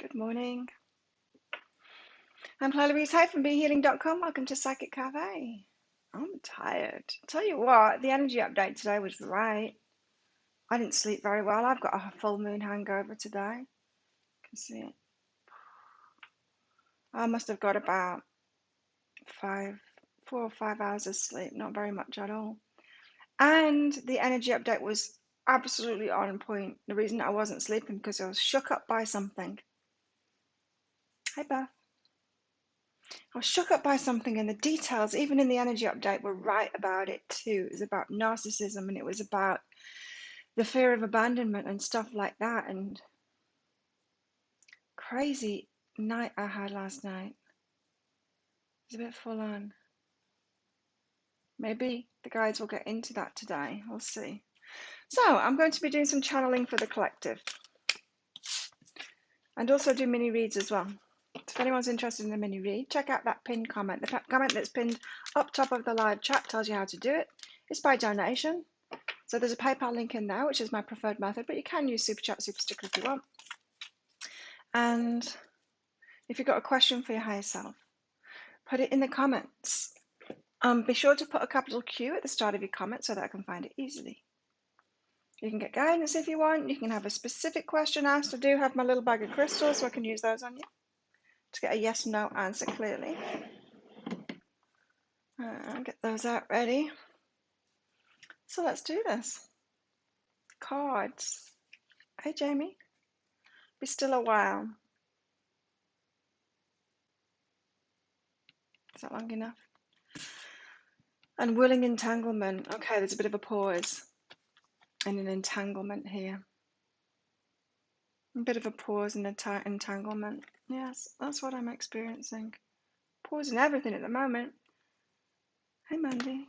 Good morning. I'm Chloe Louise Hay from BeHealing.com. Welcome to Psychic Cafe. I'm tired. I'll tell you what, the energy update today was right. I didn't sleep very well. I've got a full moon hangover today. You can see it. I must have got about 4 or 5 hours of sleep. Not very much at all. And the energy update was absolutely on point. The reason I wasn't sleeping because I was shook up by something. Hey, Beth. I was shook up by something, and the details, even in the energy update, were right about it too. It was about narcissism, and it was about the fear of abandonment and stuff like that. And crazy night I had last night. It was a bit full on. Maybe the guides will get into that today. We'll see. So I'm going to be doing some channeling for the collective, and also do mini reads as well. So if anyone's interested in a mini read, check out that pinned comment. The comment that's pinned up top of the live chat tells you how to do it. It's by donation. So there's a PayPal link in there, which is my preferred method, but you can use Super Chat, Super Sticker if you want. And if you've got a question for your higher self, put it in the comments. Be sure to put a capital Q at the start of your comment so that I can find it easily. You can get guidance if you want. You can have a specific question asked. I do have my little bag of crystals, so I can use those on you to get a yes/no answer clearly. I'll get those out ready. So let's do this. Cards. Hey, Jamie. Be still a while. Is that long enough? Unwilling entanglement. Okay, there's a bit of a pause and an entanglement here. A bit of a pause and an entanglement. Yes, that's what I'm experiencing. Pause in everything at the moment. Hey, Mandy.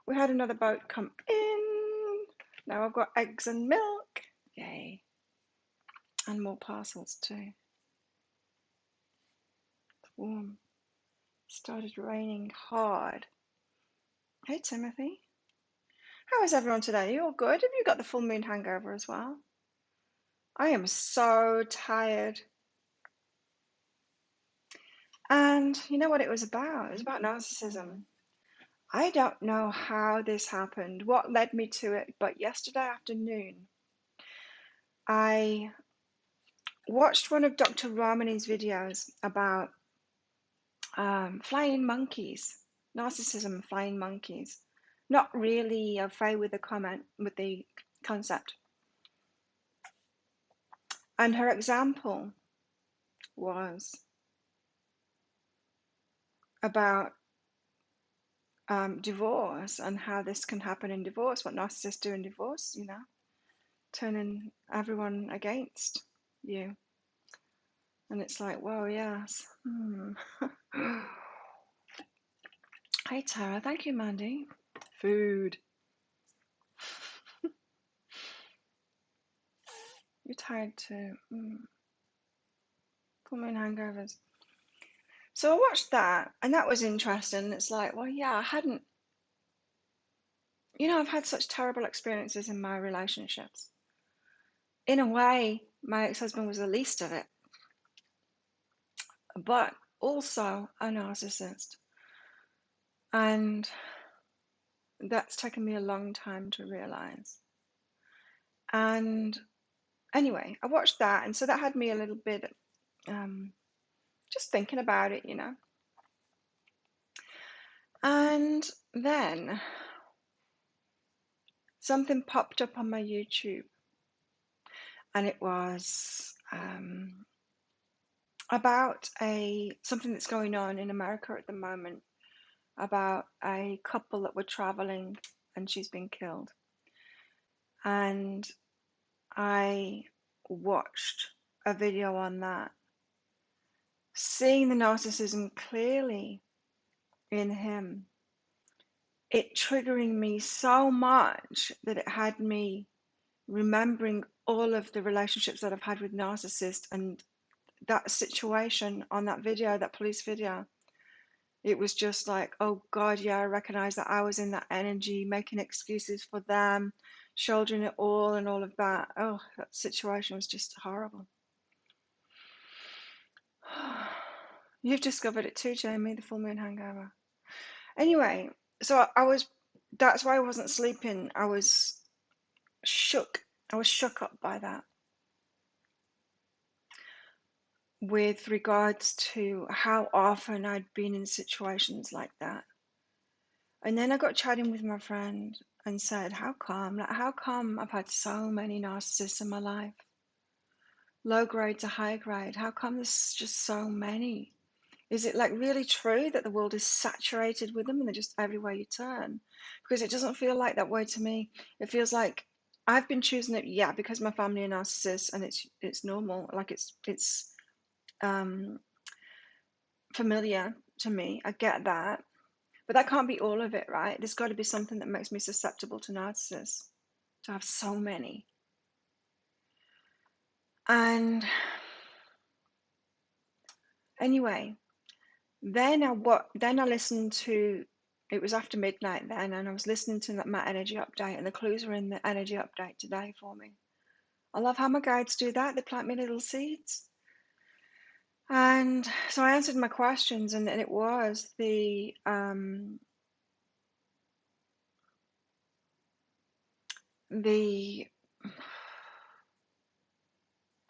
We had another boat come in. Now I've got eggs and milk. Yay. And more parcels too. It's warm. Started raining hard. Hey, Timothy. How is everyone today? Are you all good? Have you got the full moon hangover as well? I am so tired. And you know what it was about? It was about narcissism. I don't know how this happened, what led me to it, but yesterday afternoon, I watched one of Dr. Ramani's videos about flying monkeys, narcissism, flying monkeys. Not really afraid with the concept. And her example was about divorce and how this can happen in divorce, what narcissists do in divorce, you know, turning everyone against you. And it's like, whoa, yes. Hey, Tara. Thank you, Mandy. Food. You're tired too. Full moon hangovers. So I watched that, and that was interesting. It's like, well, yeah, I've had such terrible experiences in my relationships. In a way, my ex-husband was the least of it, but also a narcissist. And that's taken me a long time to realize. And anyway, I watched that, and so that had me a little bit just thinking about it, you know. And then something popped up on my YouTube, and it was about something that's going on in America at the moment, about a couple that were traveling and she's been killed. And I watched a video on that, seeing the narcissism clearly in him, it triggering me so much that it had me remembering all of the relationships that I've had with narcissists, and that situation on that video, that police video, It was just like, oh God, yeah, I recognize that I was in that energy, making excuses for them, shouldering it all and all of that. Oh, that situation was just horrible. You've discovered it too, Jamie, the full moon hangover. Anyway, so that's why I wasn't sleeping. I was shook. I was shook up by that with regards to how often I'd been in situations like that. And then I got chatting with my friend and said, how come? Like, how come I've had so many narcissists in my life? Low grade to high grade. How come there's just so many? Is it like really true that the world is saturated with them and they're just everywhere you turn? Because it doesn't feel like that way to me. It feels like I've been choosing it, yeah, because my family are narcissists and it's normal. Like it's familiar to me. I get that. But that can't be all of it, right? There's got to be something that makes me susceptible to narcissists, to have so many. And anyway, then I listened to, it was after midnight then, and I was listening to my energy update, and the clues were in the energy update today for me. I love how my guides do that. They plant me little seeds. And so I answered my questions, and it was the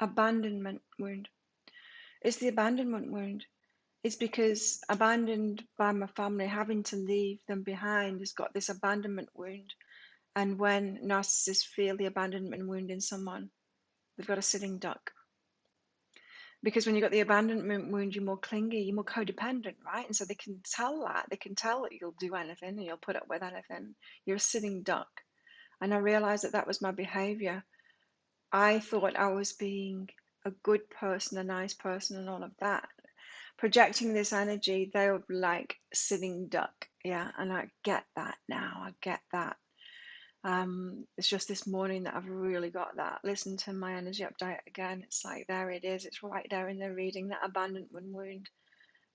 abandonment wound. It's the abandonment wound. It's because abandoned by my family, having to leave them behind, has got this abandonment wound. And when narcissists feel the abandonment wound in someone, they've got a sitting duck. Because when you've got the abandonment wound, you're more clingy, you're more codependent, right? And so they can tell that. They can tell that you'll do anything and you'll put up with anything. You're a sitting duck. And I realized that that was my behavior. I thought I was being a good person, a nice person, and all of that. Projecting this energy, they were like sitting duck. Yeah, and I get that now. I get that. It's just this morning that I've really got that. Listen to my energy update again. It's like, there it is. It's right there in the reading, that abandonment wound.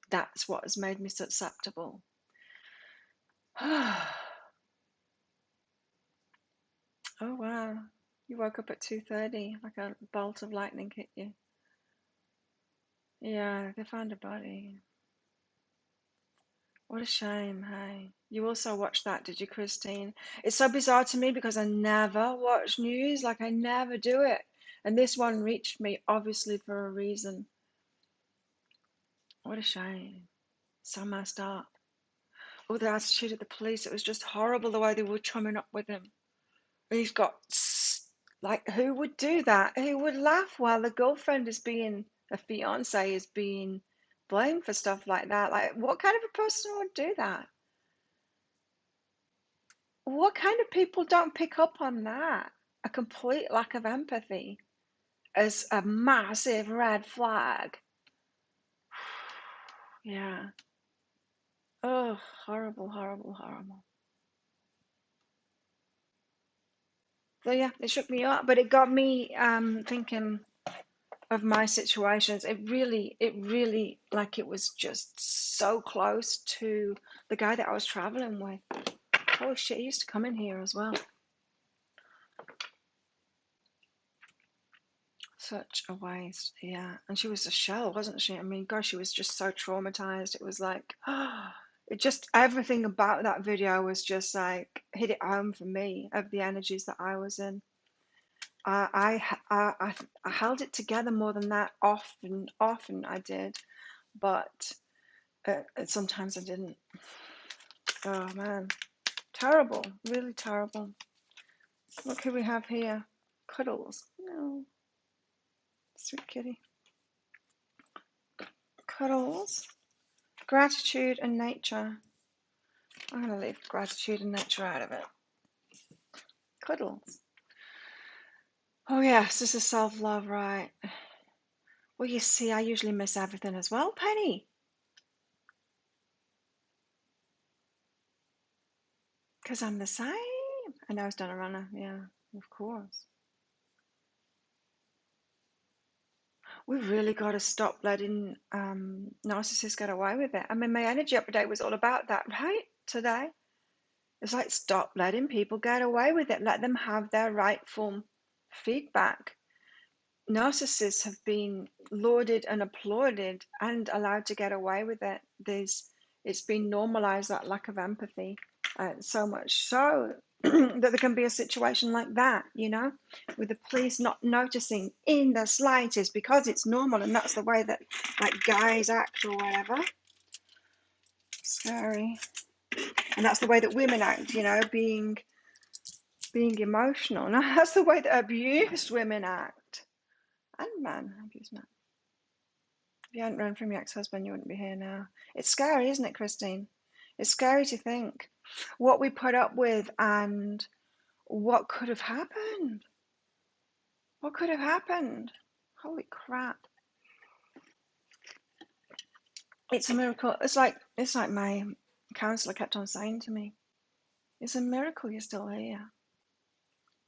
That's what has made me susceptible. Oh, wow. You woke up at 2:30, like a bolt of lightning hit you. Yeah, they found a body. What a shame, hey. You also watched that, did you, Christine? It's so bizarre to me because I never watch news, like I never do it. And this one reached me, obviously, for a reason. What a shame. So messed up. Oh, the attitude of the police, it was just horrible the way they were chumming up with him. And he's got, like, who would do that? Who would laugh while the girlfriend is being, a fiance is being blamed for stuff like that? Like, what kind of a person would do that? What kind of people don't pick up on that? A complete lack of empathy as a massive red flag. Yeah. Oh, horrible, horrible, horrible. So yeah, it shook me up, but it got me thinking of my situations. It really, like, it was just so close to the guy that I was traveling with. Holy shit, he used to come in here as well. Such a waste, yeah. And she was a shell, wasn't she? I mean, gosh, she was just so traumatized. It was like, it just, everything about that video was just like, hit it home for me, of the energies that I was in. I held it together more than that. Often I did, but sometimes I didn't. Oh man, terrible, really terrible. What could we have here? Cuddles. No, sweet kitty. Cuddles. Gratitude and nature. I'm going to leave gratitude and nature out of it. Cuddles. Oh yes, this is self-love, right? Well, you see, I usually miss everything as well, Penny. Because I'm the same. I know it's done a runner, yeah, of course. we've really got to stop letting narcissists get away with it. I mean, my energy update was all about that, right? Today. It's like, stop letting people get away with it. Let them have their rightful feedback. Narcissists have been lauded and applauded and allowed to get away with it. It's been normalized, that lack of empathy, so much so that there can be a situation like that, with the police not noticing in the slightest because it's normal and that's the way that like guys act or whatever. Scary. And that's the way that women act, being emotional. Now that's the way that abused women act. And men, abused men. If you hadn't run from your ex-husband, you wouldn't be here now. It's scary, isn't it, Christine? It's scary to think what we put up with and what could have happened. What could have happened? Holy crap. It's a miracle. It's like my counselor kept on saying to me, it's a miracle you're still here.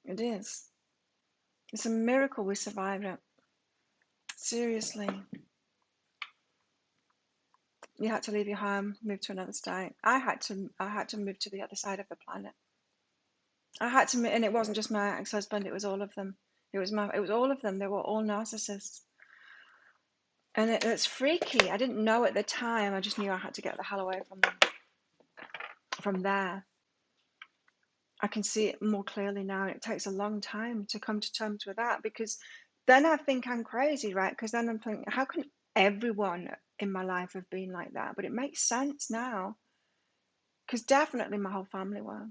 It is. It's a miracle we survived it. Seriously. You had to leave your home, move to another state. I had to move to the other side of the planet. I had to, and it wasn't just my ex-husband, it was all of them. It was all of them. They were all narcissists. And it's freaky. I didn't know at the time. I just knew I had to get the hell away from them. From there. I can see it more clearly now. It takes a long time to come to terms with that, because then I think I'm crazy, right? Because then I'm thinking, how can everyone in my life have been like that? But it makes sense now, because definitely my whole family were.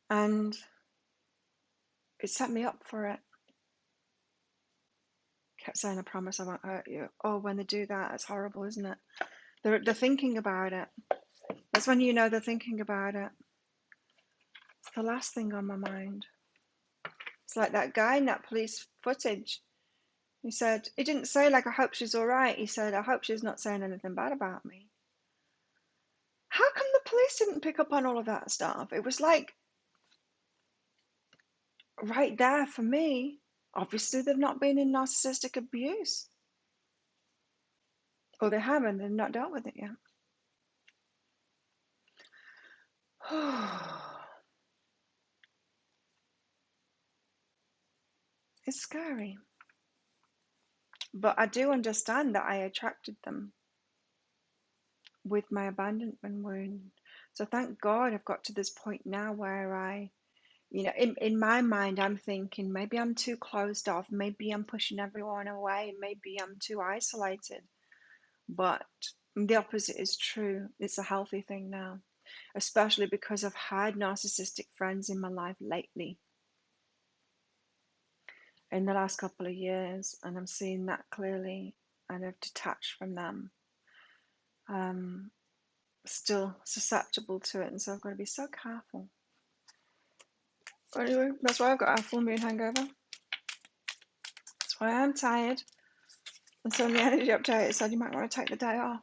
And it set me up for it. Kept saying, I promise I won't hurt you. Oh, when they do that, it's horrible, isn't it? They're thinking about it. That's when you know they're thinking about it. It's the last thing on my mind. It's like that guy in that police footage. He said, he didn't say like, I hope she's all right. He said, I hope she's not saying anything bad about me. How come the police didn't pick up on all of that stuff? It was like right there for me. Obviously, they've not been in narcissistic abuse. Or they haven't, they've not dealt with it yet. It's scary. But I do understand that I attracted them with my abandonment wound. So thank God I've got to this point now where I, in my mind, I'm thinking maybe I'm too closed off. Maybe I'm pushing everyone away. Maybe I'm too isolated. But the opposite is true. It's a healthy thing now, especially because I've had narcissistic friends in my life lately, in the last couple of years, and I'm seeing that clearly, and I've detached from them. Still susceptible to it, and so I've got to be so careful. But anyway, that's why I've got a full moon hangover. That's why I'm tired. And so in the energy update, it said you might want to take the day off.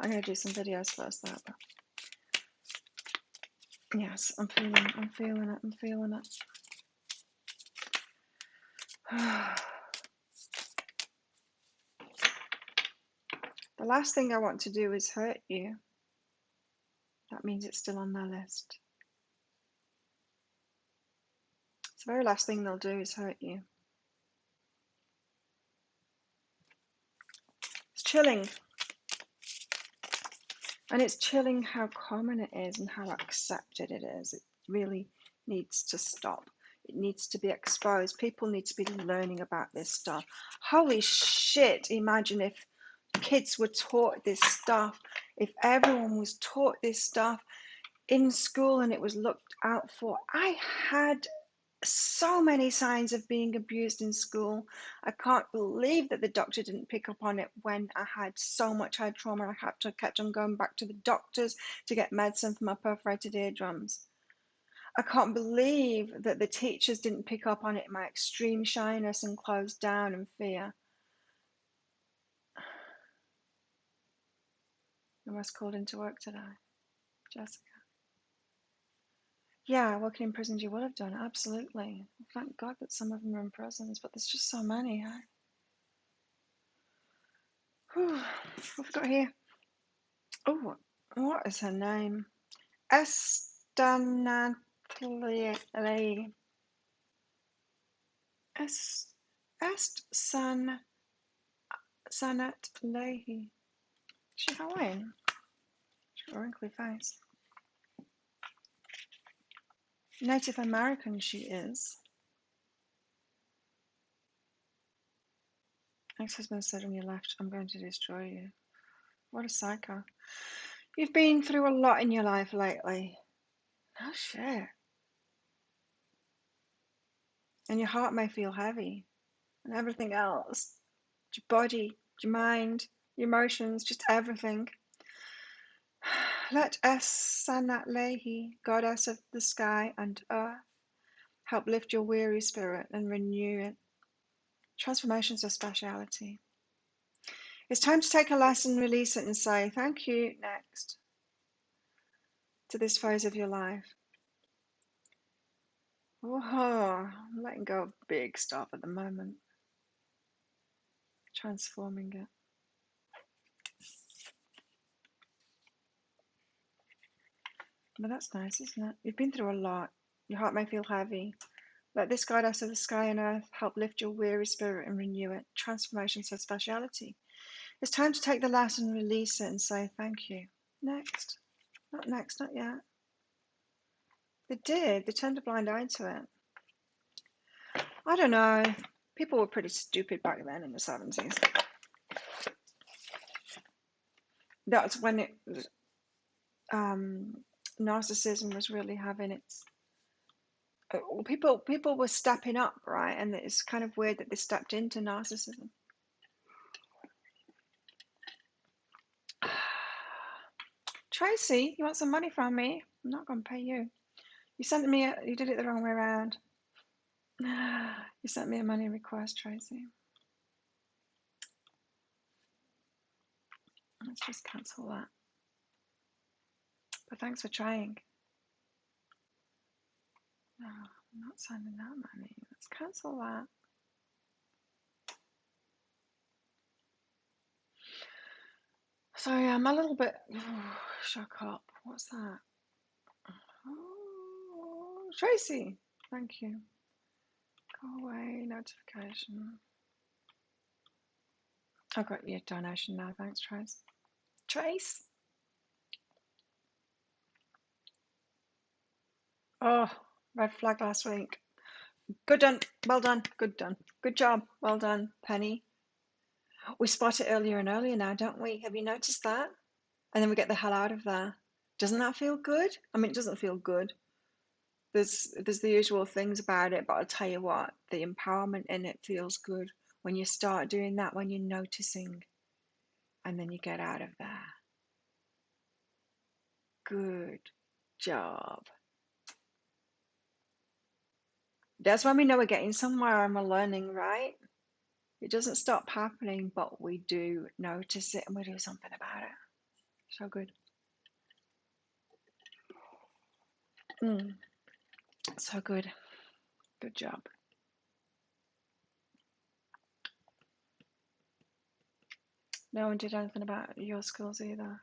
I'm going to do some videos first, though. But yes, I'm feeling it. The last thing I want to do is hurt you. That means it's still on their list. It's the very last thing they'll do is hurt you. It's chilling. And it's chilling how common it is and how accepted it is. It really needs to stop. It needs to be exposed. People need to be learning about this stuff. Holy shit, imagine if kids were taught this stuff, if everyone was taught this stuff in school and it was looked out for. I had so many signs of being abused in school. I can't believe that the doctor didn't pick up on it when I had so much head trauma. I had to kept on going back to the doctors to get medicine for my perforated eardrums. I can't believe that the teachers didn't pick up on it, my extreme shyness and closed down and fear. I was called into work today, Jessica. Yeah, working in prisons, you would have done, absolutely. Thank God that some of them are in prisons, but there's just so many, huh? Whew, what have we got here? Oh, what is her name? Estanatli. Est Sanat Leahy. She Hawaiian. She's got a wrinkly face. Native American she is. Ex-husband said on your left, I'm going to destroy you. What a psycho. You've been through a lot in your life lately. Oh shit. And your heart may feel heavy. And everything else. Your body, your mind, your emotions, just everything. Let Sanat Leahy, goddess of the sky and earth, help lift your weary spirit and renew it. Transformations are speciality. It's time to take a lesson, release it, and say thank you next to this phase of your life. Oh, I'm letting go of big stuff at the moment. Transforming it. But that's nice, isn't it? You've been through a lot. Your heart may feel heavy. Let this goddess of the sky and earth help lift your weary spirit and renew it. Transformations have speciality. It's time to take the lesson, release it, and say thank you. Next. Not next, not yet. They did. They turned a blind eye to it. I don't know. People were pretty stupid back then in the 70s. That's when it narcissism was really having its people were stepping up, right? And it's kind of weird that they stepped into narcissism. Tracy, you want some money from me? I'm not going to pay you. You sent me you did it the wrong way around. You sent me a money request, Tracy. Let's just cancel that. But thanks for trying. No, I'm not sending that money. Let's cancel that. Sorry, I'm a little bit shook up. What's that? Oh, Tracy, thank you. Go away, notification. I've got your donation now. Thanks, Trace. Trace. Oh, red flag last week. Good done. Well done. Good done. Good job. Well done, Penny. We spot it earlier and earlier now, don't we? Have you noticed that? And then we get the hell out of there. Doesn't that feel good? I mean, it doesn't feel good. There's the usual things about it, but I'll tell you what, the empowerment in it feels good when you start doing that, when you're noticing, and then you get out of there. Good job. That's when we know we're getting somewhere and we're learning, right? It doesn't stop happening, but we do notice it and we do something about it. So good. So good. Good job. No one did anything about your skills either.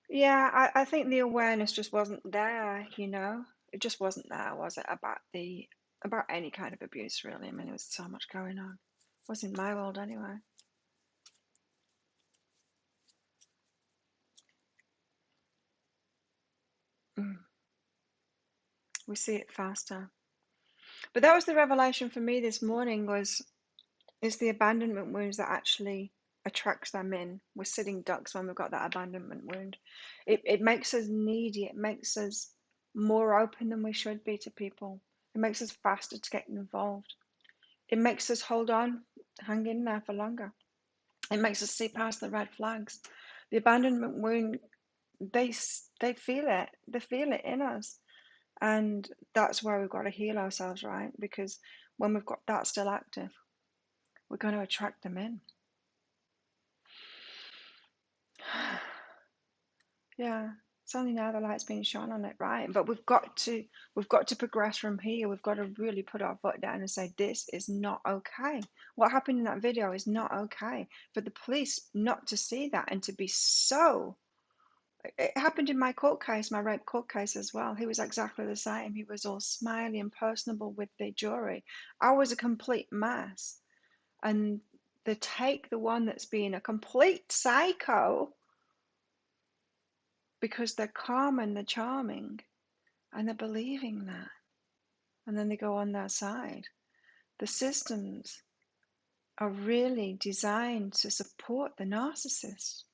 Yeah, I think the awareness just wasn't there, you know? It just wasn't there, was it, about any kind of abuse, really? I mean, there was so much going on. It was in my world anyway. We see it faster. But that was the revelation for me this morning is the abandonment wounds that actually attracts them in. We're sitting ducks when we've got that abandonment wound. It makes us needy. It makes us more open than we should be to people. It makes us faster to get involved. It makes us hold on, hang in there for longer. It makes us see past the red flags. The abandonment wound, they feel it. They feel it in us. And that's where we've got to heal ourselves, right? Because when we've got that still active, we're going to attract them in. Yeah. It's only now the light's being shone on it, right? But we've got to progress from here. We've got to really put our foot down and say, this is not okay. What happened in that video is not okay. For the police not to see that and to be so... It happened in my court case, my rape court case as well. He was exactly the same. He was all smiley and personable with the jury. I was a complete mess. And they take the one that's being a complete psycho because they're calm and they're charming and they're believing that. And then they go on their side. The systems are really designed to support the narcissist.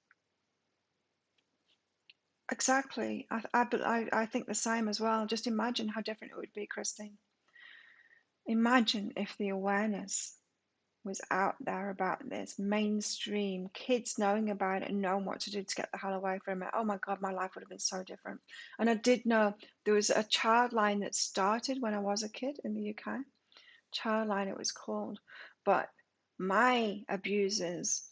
Exactly. I think the same as well. Just imagine how different it would be, Christine. Imagine if the awareness was out there about this, mainstream, kids knowing about it and knowing what to do to get the hell away from it. Oh my God, my life would have been so different. And I did know there was a child line that started when I was a kid in the UK. Child line it was called. But my abusers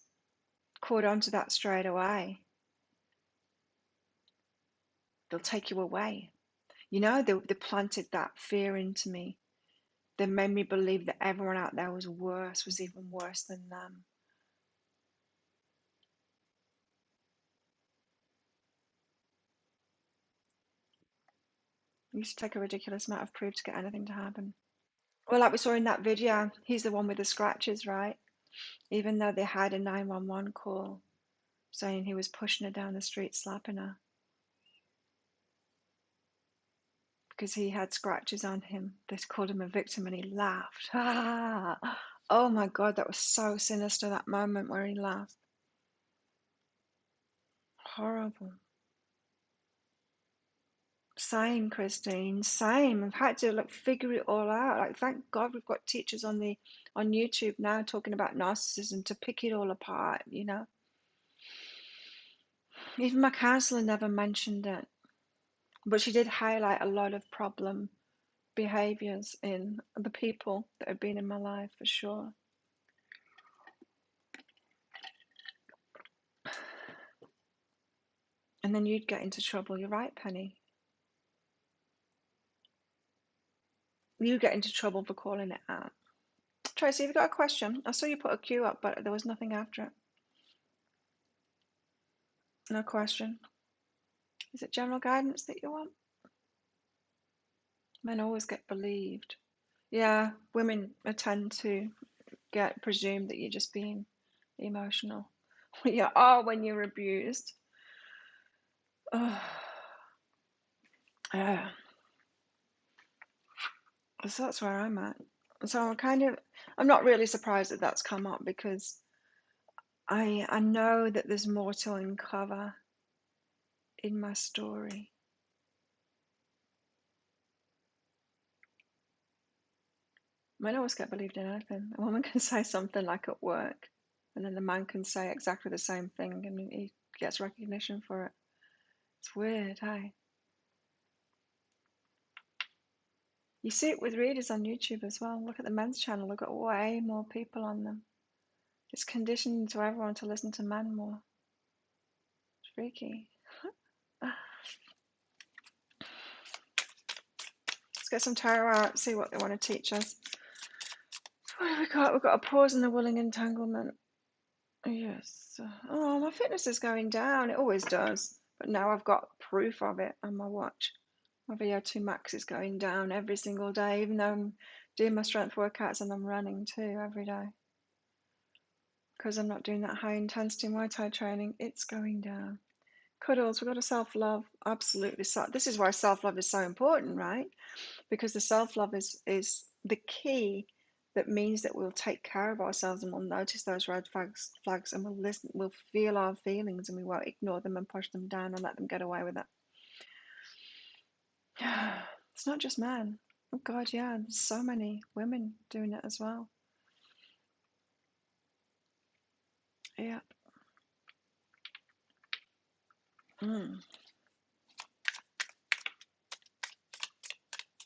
caught on to that straight away. They'll take you away. You know, they planted that fear into me. They made me believe that everyone out there was worse, was even worse than them. It used to take a ridiculous amount of proof to get anything to happen. Well, like we saw in that video, he's the one with the scratches, right? Even though they had a 911 call saying he was pushing her down the street, slapping her. Because he had scratches on him. They called him a victim and he laughed. Oh my God, that was so sinister, that moment where he laughed. Horrible. Same, Christine, same. I've had to figure it all out. Thank God we've got teachers on YouTube now talking about narcissism to pick it all apart, you know. Even my counselor never mentioned it, but she did highlight a lot of problem behaviours in the people that have been in my life, for sure. And then you'd get into trouble. You're right, Penny. You get into trouble for calling it out. Tracy, have you got a question? I saw you put a queue up, but there was nothing after it. No question. Is it general guidance that you want? Men always get believed. Yeah, women tend to get presumed that you're just being emotional. You are when you're abused. Oh, yeah. So that's where I'm at. So I'm not really surprised that that's come up, because I know that there's more to uncover in my story. Men always get believed in anything. A woman can say something like at work, and then the man can say exactly the same thing, and he gets recognition for it. It's weird, hey? You see it with readers on YouTube as well. Look at the men's channel, they've got way more people on them. It's conditioned to everyone to listen to men more. It's freaky. Let's get some tarot out, see what they want to teach us. What have we got? We've got a pause in the willing entanglement. Yes. Oh, my fitness is going down. It always does. But now I've got proof of it on my watch. My VO2 max is going down every single day, even though I'm doing my strength workouts and I'm running too every day. Because I'm not doing that high intensity Muay Thai training, it's going down. Cuddles, we've got a self-love. Absolutely. This is why self-love is so important, right? Because the self-love is the key that means that we'll take care of ourselves and we'll notice those red flags and we'll listen, we'll feel our feelings and we won't ignore them and push them down and let them get away with it. It's not just men. Oh God, yeah, there's so many women doing it as well. Yeah.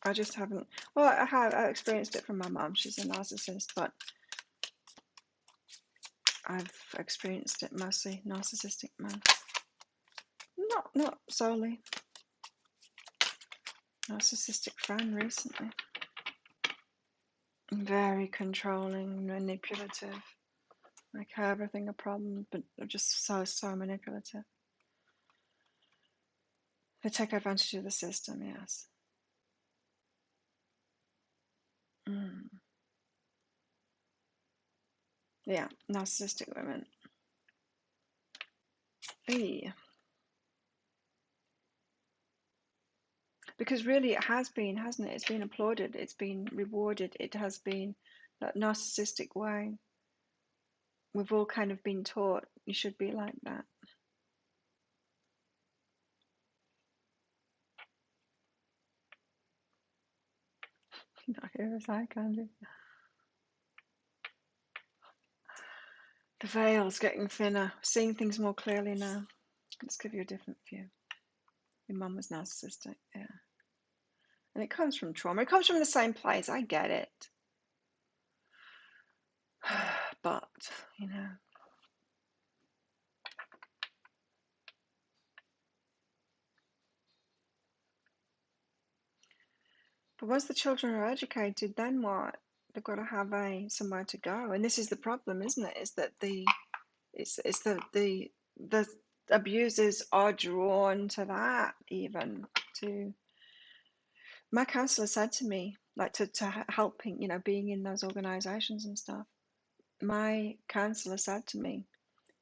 I just haven't. Well, I experienced it from my mum. She's a narcissist, but I've experienced it mostly narcissistic men. not solely. Narcissistic friend recently. Very controlling, manipulative. Like everything a problem, but just so manipulative. They take advantage of the system, yes. Yeah, narcissistic women. Eee. Because really it has been, hasn't it? It's been applauded, it's been rewarded, it has been that narcissistic way. We've all kind of been taught you should be like that. Not here as I can do. The veil's getting thinner, seeing things more clearly now. Let's give you a different view. Your mum was narcissistic, yeah. And it comes from trauma. It comes from the same place. I get it. But, you know. But once the children are educated, then what? They've got to have somewhere to go. And this is the problem, isn't it? Is that the abusers are drawn to that, even to. My counselor said to me, like to helping, you know, being in those organizations and stuff. My counselor said to me,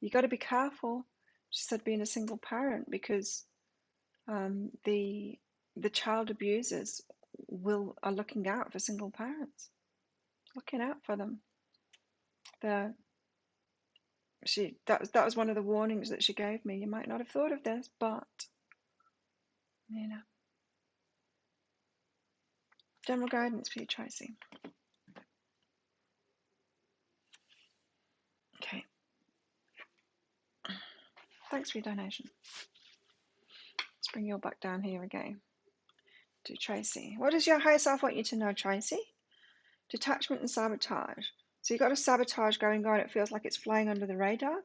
you got to be careful. She said, being a single parent, because the child abusers are looking out for single parents, looking out for them. That was one of the warnings that she gave me. You might not have thought of this, but you know. General guidance for you, Tracy. Okay. Thanks for your donation. Let's bring you all back down here again to Tracy. What does your higher self want you to know, Tracy? Detachment and sabotage. So you've got a sabotage going on. It feels like it's flying under the radar.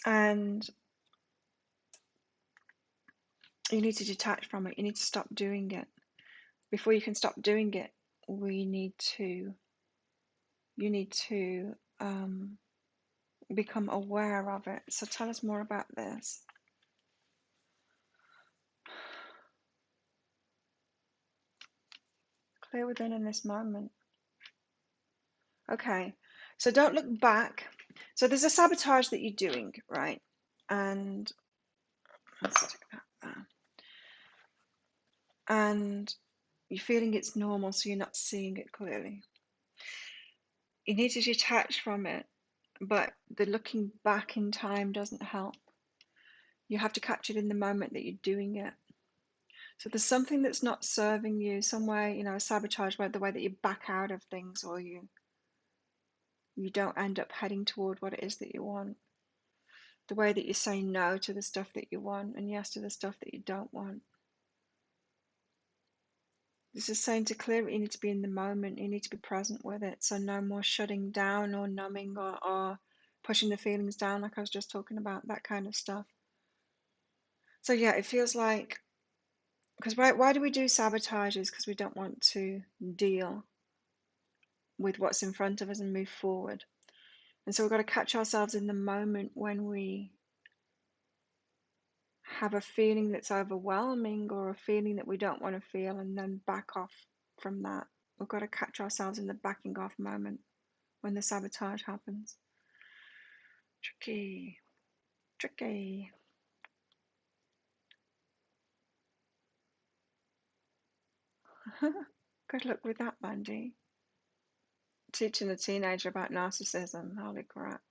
And you need to detach from it. You need to stop doing it. Before you can stop doing it, you need to become aware of it. So tell us more about this. Clear within in this moment. Okay, so don't look back. So there's a sabotage that you're doing, right? And let's stick that there. And you're feeling it's normal, so you're not seeing it clearly. You need to detach from it, but the looking back in time doesn't help. You have to catch it in the moment that you're doing it. So there's something that's not serving you, some way, you know, sabotage, the way that you back out of things, or you don't end up heading toward what it is that you want. The way that you say no to the stuff that you want and yes to the stuff that you don't want. This is saying to clear it, you need to be in the moment, you need to be present with it. So no more shutting down or numbing or pushing the feelings down, like I was just talking about, that kind of stuff. So yeah, it feels like, because why do we do sabotages? Because we don't want to deal with what's in front of us and move forward. And so we've got to catch ourselves in the moment when we have a feeling that's overwhelming or a feeling that we don't want to feel, and then back off from that. We've got to catch ourselves in the backing off moment when the sabotage happens. Tricky. Good luck with that, Mandy. Teaching a teenager about narcissism. Holy crap.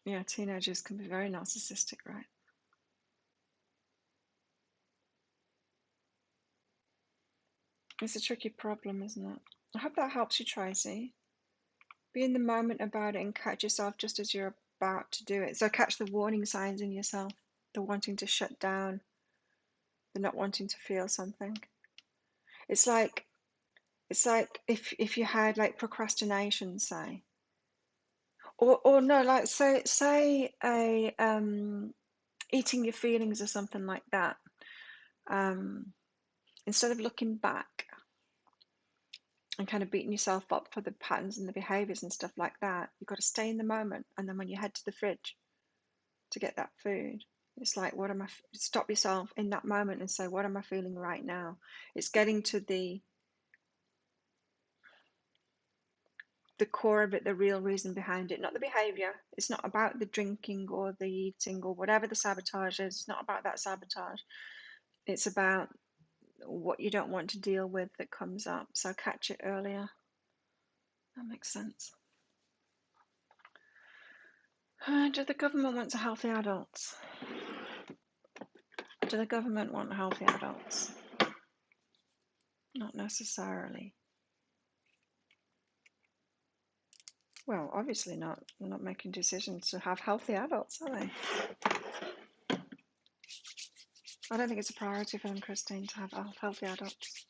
Yeah, teenagers can be very narcissistic, right? It's a tricky problem, isn't it? I hope that helps you, Tracy. Be in the moment about it and catch yourself just as you're about to do it. So catch the warning signs in yourself, the wanting to shut down, the not wanting to feel something. It's like if you had like procrastination, say, or no, like say a eating your feelings or something like that. Instead of looking back and kind of beating yourself up for the patterns and the behaviors and stuff like that, you've got to stay in the moment. And then when you head to the fridge to get that food, it's like, stop yourself in that moment and say, what am I feeling right now? It's getting to the core of it, the real reason behind it, not the behavior. It's not about the drinking or the eating or whatever the sabotage is. It's not about that sabotage. It's about what you don't want to deal with that comes up. So catch it earlier. That makes sense. Do the government want healthy adults? Do the government want healthy adults? Not necessarily. Well, obviously not. They're not making decisions to have healthy adults, are they? I don't think it's a priority for them, Christine, to have healthy adults.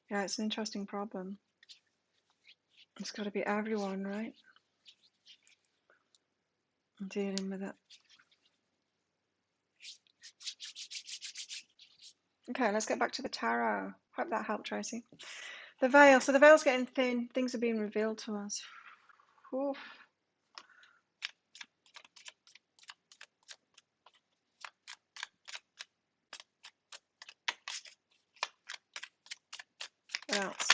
Yeah, it's an interesting problem. It's got to be everyone, right? Dealing with it. Okay, let's get back to the tarot. Hope that helped, Tracy. The veil. So the veil's getting thin. Things are being revealed to us. Oof. What else?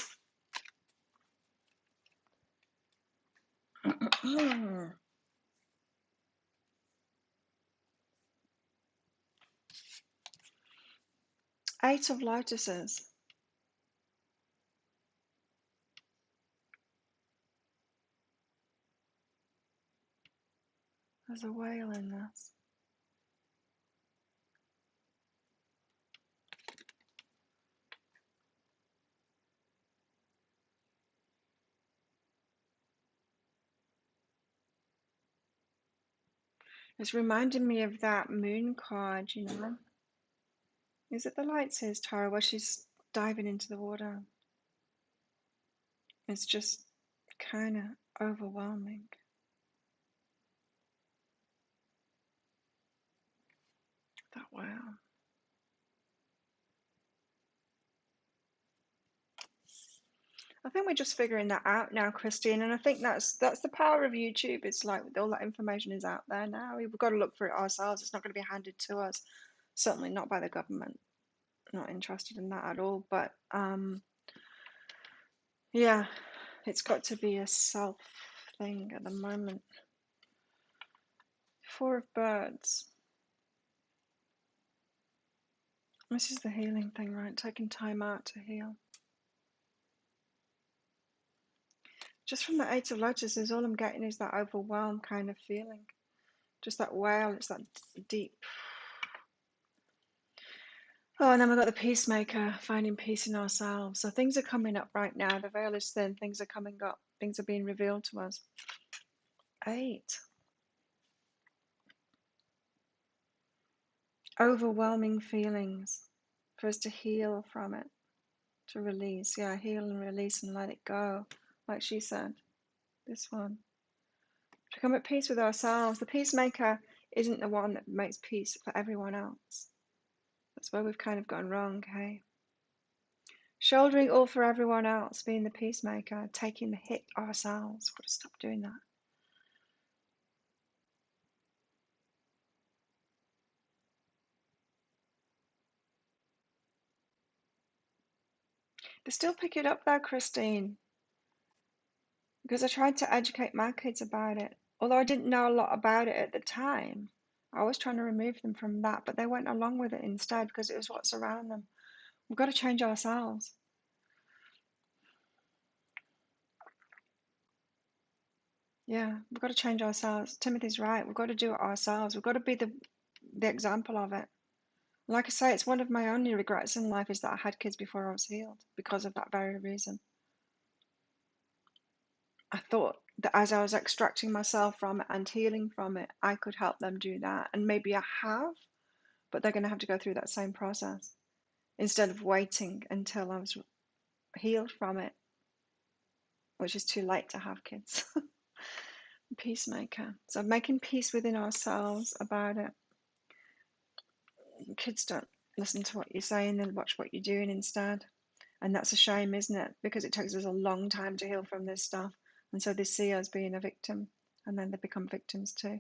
8 of Lotuses. There's a whale in this. It's reminding me of that moon card, you know. Is it the Light Says Tarot where she's diving into the water? It's just kind of overwhelming. That wow. I think we're just figuring that out now, Christine, and I think that's the power of YouTube. It's like all that information is out there now. We've got to look for it ourselves. It's not going to be handed to us. Certainly not by the government. Not interested in that at all. But yeah, it's got to be a self thing at the moment. 4 of Birds. This is the healing thing, right? Taking time out to heal. Just from the 8 of Lotuses, all I'm getting is that overwhelmed kind of feeling. Just that wail, it's that deep. Oh, and then we've got the Peacemaker, finding peace in ourselves. So things are coming up right now. The veil is thin, things are coming up. Things are being revealed to us. 8. Overwhelming feelings for us to heal from it, to release. Yeah, heal and release and let it go, like she said. This one. To come at peace with ourselves. The Peacemaker isn't the one that makes peace for everyone else. That's where we've kind of gone wrong, hey? Shouldering all for everyone else, being the peacemaker, taking the hit ourselves. We've got to stop doing that. They still pick it up though, Christine, because I tried to educate my kids about it. Although I didn't know a lot about it at the time, I was trying to remove them from that, but they went along with it instead because it was what's around them. We've got to change ourselves. Yeah, we've got to change ourselves. Timothy's right. We've got to do it ourselves. We've got to be the example of it. Like I say, it's one of my only regrets in life is that I had kids before I was healed because of that very reason. I thought that as I was extracting myself from it and healing from it, I could help them do that. And maybe I have, but they're going to have to go through that same process instead of waiting until I was healed from it, which is too late to have kids. Peacemaker. So making peace within ourselves about it. Kids don't listen to what you're saying, they'll watch what you're doing instead. And that's a shame, isn't it? Because it takes us a long time to heal from this stuff. And so they see us being a victim, and then they become victims too.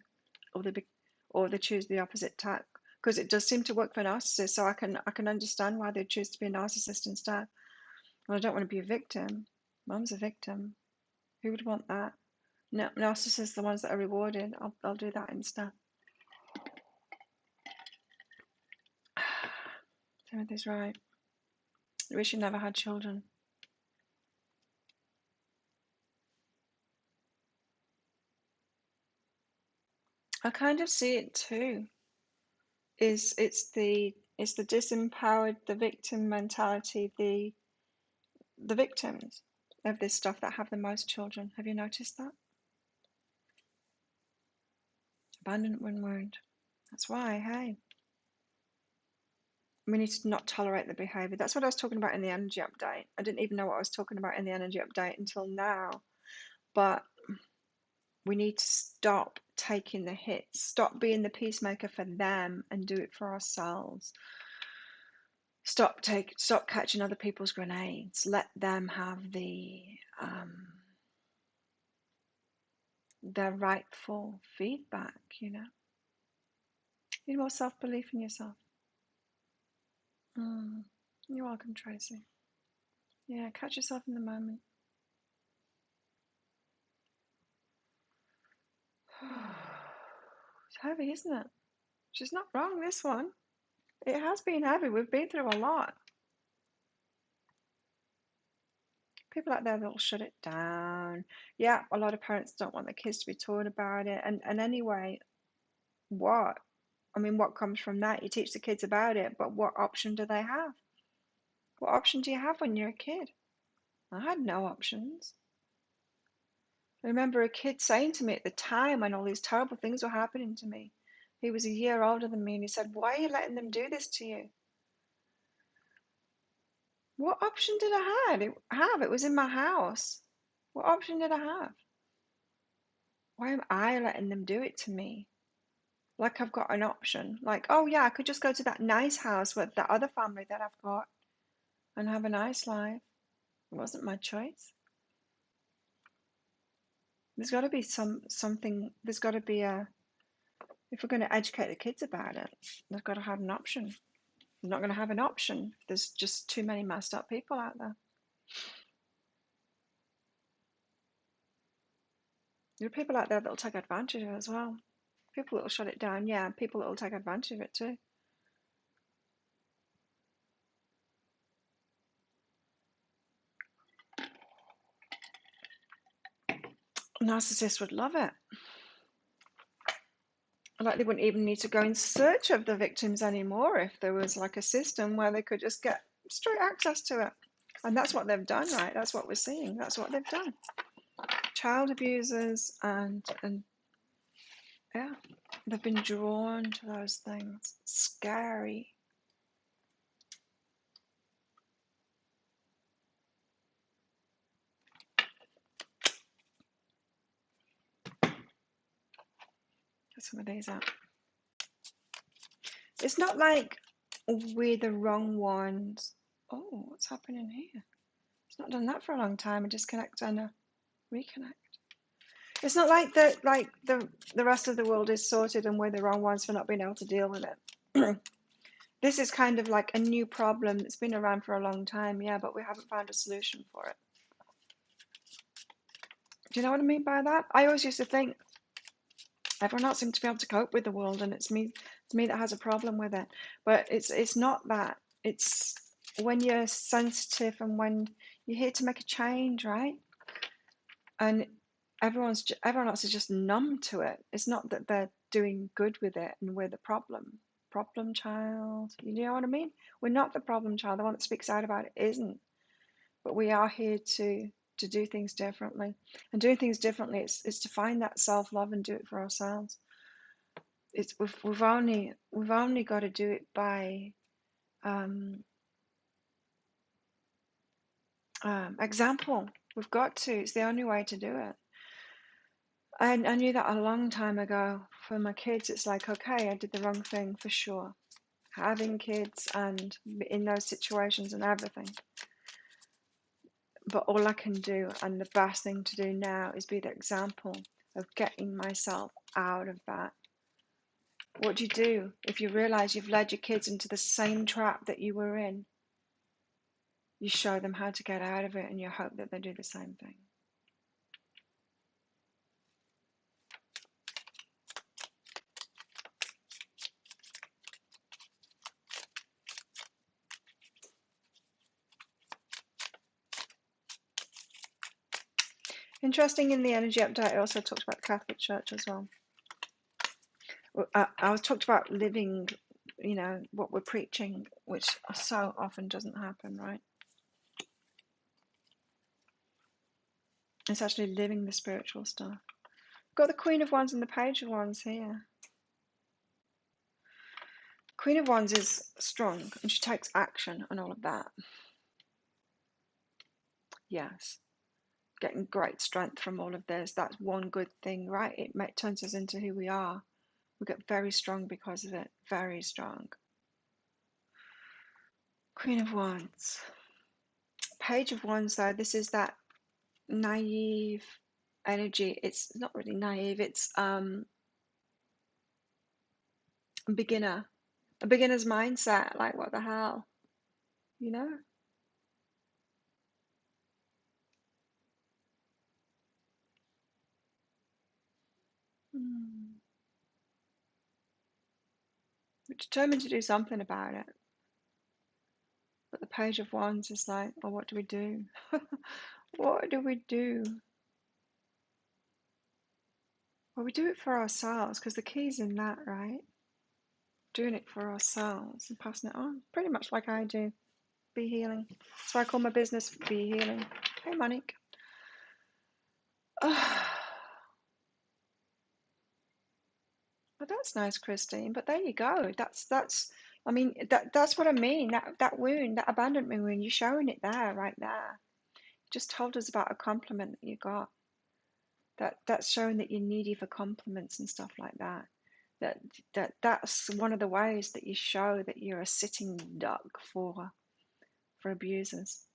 Or they choose the opposite tack. Because it does seem to work for narcissists, so I can understand why they choose to be a narcissist instead. Well, I don't want to be a victim. Mum's a victim. Who would want that? No, narcissists, the ones that are rewarded. I'll do that instead. Timothy's right. I wish you never had children. I kind of see it too. It's the disempowered, the victim mentality, the victims of this stuff that have the most children. Have you noticed that? Abandonment wound. That's why, hey. We need to not tolerate the behavior. That's what I was talking about in the energy update. I didn't even know what I was talking about in the energy update until now. But we need to stop taking the hits, stop being the peacemaker for them and do it for ourselves. Stop catching other people's grenades. Let them have their rightful feedback, you know. You need more self-belief in yourself. You're welcome, Tracy. Yeah, catch yourself in the moment. It's heavy, isn't it? She's not wrong, this one. It has been heavy. We've been through a lot. People out there that'll shut it down. Yeah, a lot of parents don't want their kids to be taught about it. And anyway, what? I mean, what comes from that? You teach the kids about it, but what option do they have? What option do you have when you're a kid? I had no options. I remember a kid saying to me at the time when all these terrible things were happening to me. He was a year older than me, and he said, "Why are you letting them do this to you?" What option did I have? It was in my house. What option did I have? Why am I letting them do it to me? Like I've got an option. Like, oh yeah, I could just go to that nice house with that other family that I've got and have a nice life. It wasn't my choice. There's got to be something. There's got to be if we're going to educate the kids about it, there's got to have an option. We're not going to have an option. There's just too many messed up people out there. There are people out there that'll take advantage of it as well. People that'll shut it down, yeah. People that'll take advantage of it too. Narcissists would love it. Like they wouldn't even need to go in search of the victims anymore if there was like a system where they could just get straight access to it. And that's what they've done, right? That's what we're seeing. That's what they've done. Child abusers and yeah, they've been drawn to those things. Scary. Get some of these out. It's not like we're the wrong ones. Oh, what's happening here? It's not done that for a long time. A disconnect and a reconnect. It's not like the rest of the world is sorted and we're the wrong ones for not being able to deal with it. This is kind of like a new problem that's been around for a long time, yeah, but we haven't found a solution for it. Do you know what I mean by that? I always used to think everyone else seems to be able to cope with the world, and it's me that has a problem with it. But it's not that. It's when you're sensitive and when you're here to make a change, right? And everyone else is just numb to it. It's not that they're doing good with it and we're the problem child. You know what I mean? We're not the problem child. The one that speaks out about it isn't. But we are here to to do things differently. And doing things differently is to find that self-love and do it for ourselves. We've only got to do it by example. We've got to. It's the only way to do it. I knew that a long time ago. For my kids, it's like, okay, I did the wrong thing for sure. Having kids and in those situations and everything. But all I can do, and the best thing to do now, is be the example of getting myself out of that. What do you do if you realize you've led your kids into the same trap that you were in? You show them how to get out of it, and you hope that they do the same thing. Interesting, in the energy update, I also talked about the Catholic Church as well. I was talked about living, what we're preaching, which so often doesn't happen, right? It's actually living the spiritual stuff. Got the Queen of Wands and the Page of Wands here. Queen of Wands is strong and she takes action and all of that. Yes. Getting great strength from all of this. That's one good thing, right? It turns us into who we are. We get very strong because of it. Very strong. Queen of Wands. Page of Wands, though, this is that naive energy. It's not really naive. It's a beginner's mindset. Like, what the hell, you know? We're determined to do something about it. But the Page of Wands is like, well, what do we do? What do we do? Well, we do it for ourselves, because the key's in that, right? Doing it for ourselves and passing it on, pretty much like I do. Be Healing. So I call my business Be Healing. Hey, Monique. Oh, well, that's nice, Christine. But there you go. I mean, that's what I mean. That wound, that abandonment wound, you're showing it there, right there. You just told us about a compliment that you got. That's showing that you're needy for compliments and stuff like that. That's one of the ways that you show that you're a sitting duck for abusers.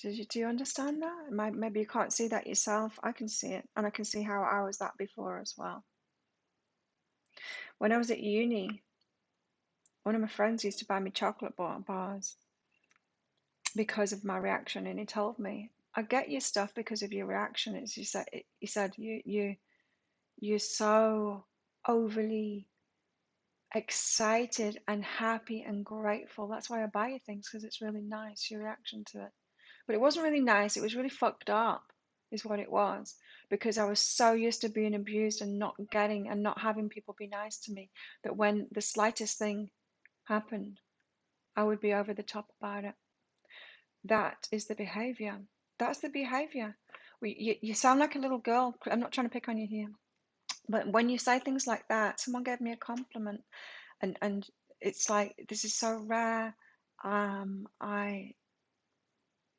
Do you understand that? Maybe you can't see that yourself. I can see it, and I can see how I was that before as well. When I was at uni, one of my friends used to buy me chocolate bars because of my reaction, and he told me, "I get your stuff because of your reaction." He said you're so overly excited and happy and grateful. That's why I buy you things, because it's really nice, your reaction to it. But it wasn't really nice. It was really fucked up, is what it was, because I was so used to being abused and not getting and not having people be nice to me, that when the slightest thing happened, I would be over the top about it. That is the behavior. That's the behavior. You sound like a little girl. I'm not trying to pick on you here. But when you say things like that, someone gave me a compliment, and it's like, this is so rare.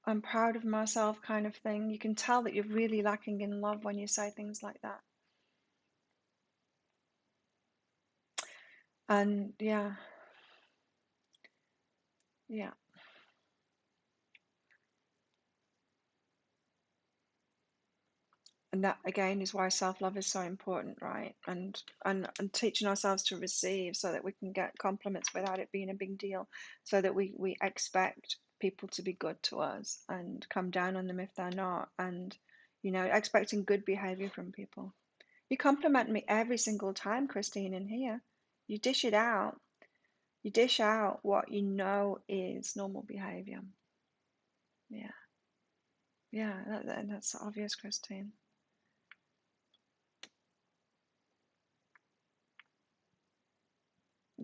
I'm proud of myself, kind of thing. You can tell that you're really lacking in love when you say things like that. And yeah. And that again is why self-love is so important, right? And teaching ourselves to receive, so that we can get compliments without it being a big deal, so that we expect people to be good to us and come down on them if they're not, and expecting good behavior from people. You compliment me every single time, Christine, in here. You dish it out. You dish out what you know is normal behavior. Yeah, that's obvious, Christine.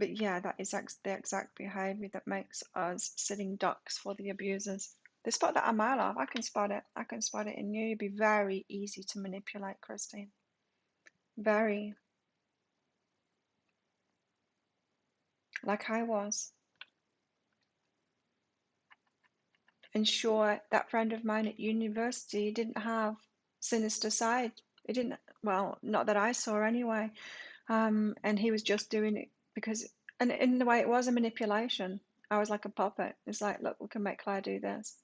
But yeah, that is the exact behavior that makes us sitting ducks for the abusers. They spot that a mile off. I can spot it. I can spot it in you. You'd be very easy to manipulate, Christine. Very. Like I was. And sure, that friend of mine at university didn't have sinister side. It didn't, well, not that I saw anyway. And he was just doing it because, and in the way it was a manipulation. I was like a puppet. It's like, look, we can make Claire do this.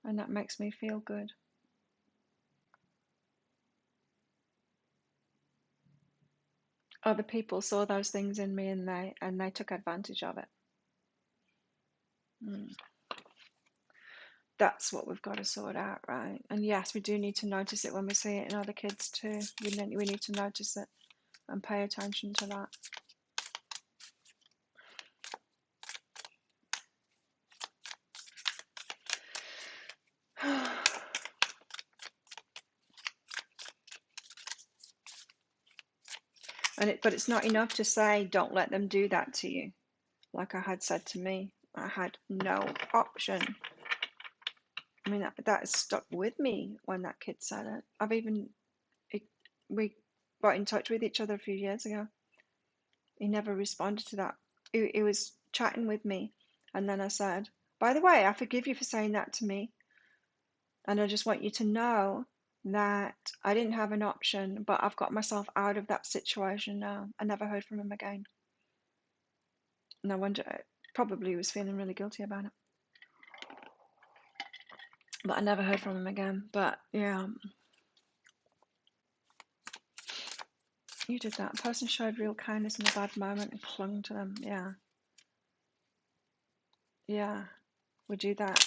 And that makes me feel good. Other people saw those things in me and they took advantage of it. That's what we've got to sort out, right? And yes, we do need to notice it when we see it in other kids too. We need to notice it and pay attention to that. But it's not enough to say, don't let them do that to you. Like I had said to me, I had no option. I mean, that has stuck with me when that kid said it. We got in touch with each other a few years ago. He never responded to that. He was chatting with me, and then I said, by the way, I forgive you for saying that to me. And I just want you to know that I didn't have an option, but I've got myself out of that situation now. I never heard from him again. No wonder, probably he was feeling really guilty about it. But I never heard from him again. But yeah, you did that. A person showed real kindness in a bad moment and clung to them. Yeah. Yeah, we do that.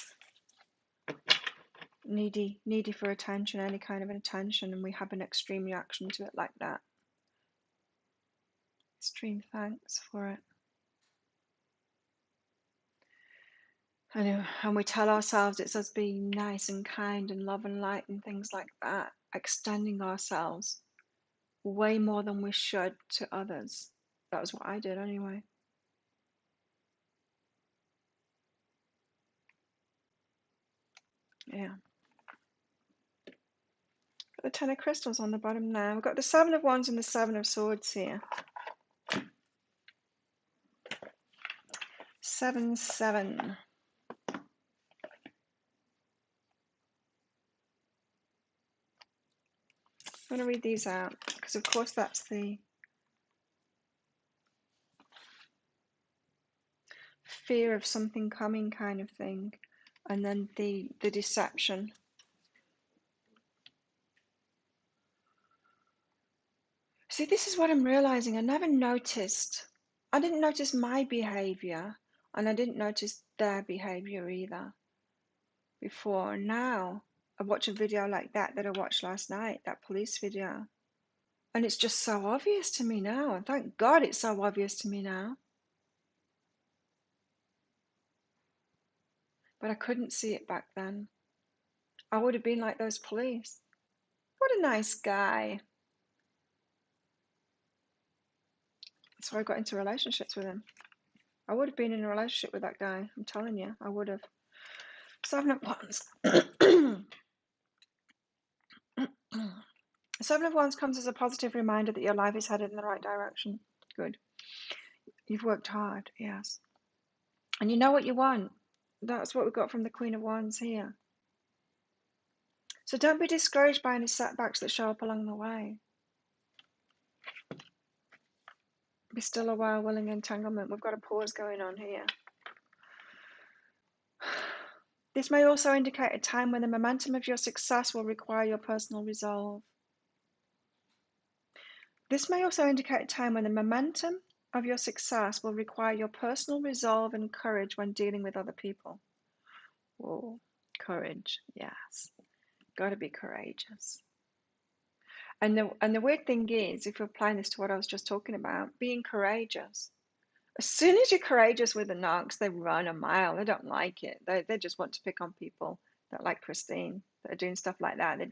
Needy for attention, any kind of attention, and we have an extreme reaction to it like that. Extreme thanks for it. And we tell ourselves it's us being nice and kind and love and light and things like that, extending ourselves way more than we should to others. That was what I did anyway. Yeah. Got the Ten of Crystals on the bottom now. We've got the Seven of Wands and the Seven of Swords here. 7-7. I'm going to read these out because, of course, that's the fear of something coming kind of thing, and then the deception. See, this is what I'm realizing. I didn't notice my behavior, and I didn't notice their behavior either before. Now I watch a video like that I watched last night, that police video, and it's just so obvious to me now. And thank God it's so obvious to me now. But I couldn't see it back then. I would have been like those police. What a nice guy. So I got into relationships with him. I would have been in a relationship with that guy. I'm telling you, I would have. Seven of Wands. Seven of Wands comes as a positive reminder that your life is headed in the right direction. Good. You've worked hard, yes. And you know what you want. That's what we got from the Queen of Wands here. So don't be discouraged by any setbacks that show up along the way. Be still, aware, willing entanglement. We've got a pause going on here. This may also indicate a time when the momentum of your success will require your personal resolve. This may also indicate a time when the momentum of your success will require your personal resolve and courage when dealing with other people. Whoa, courage, yes. Got to be courageous. And the weird thing is, if you're applying this to what I was just talking about, being courageous. As soon as you're courageous with the narcs, they run a mile. They don't like it. They just want to pick on people that, like Christine, that are doing stuff like that. They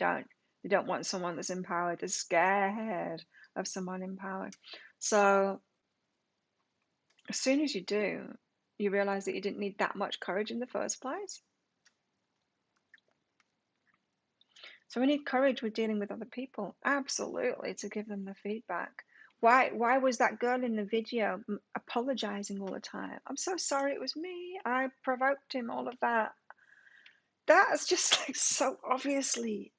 don't want someone that's empowered. They're scared of someone empowered. So As soon as you do, you realize that you didn't need that much courage in the first place. So we need courage with dealing with other people, absolutely, to give them the feedback. Why was that girl in the video apologizing all the time? I'm so sorry, it was me. I provoked him, all of that. That's just like so obviously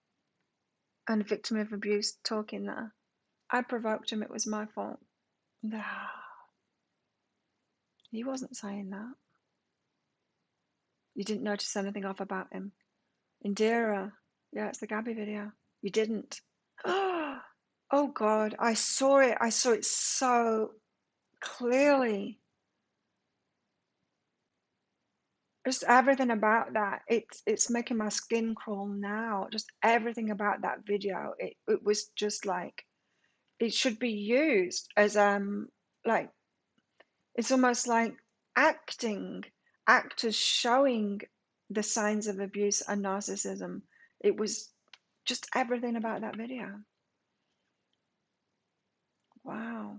a victim of abuse talking there. I provoked him, it was my fault. Nah, he wasn't saying that. You didn't notice anything off about him. Indira, yeah, it's the Gabby video. You didn't. Oh God, I saw it. I saw it so clearly. Just everything about that. It's making my skin crawl now. Just everything about that video. It was just like it should be used as like it's almost like actors showing the signs of abuse and narcissism. It was just everything about that video. Wow.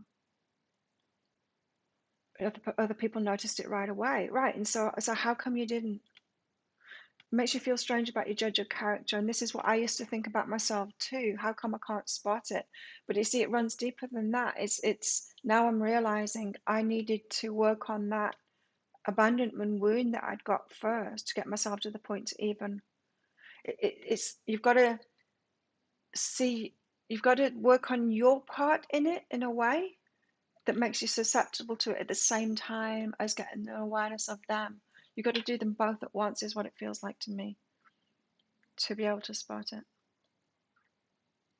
Other people noticed it right away. Right. And so how come you didn't? It makes you feel strange about your judge of character. And this is what I used to think about myself too. How come I can't spot it? But you see, it runs deeper than that. It's now I'm realizing I needed to work on that abandonment wound that I'd got first to get myself to the point to even it's you've got to see, you've got to work on your part in it in a way that makes you susceptible to it at the same time as getting the awareness of them. You've got to do them both at once, is what it feels like to me, to be able to spot it.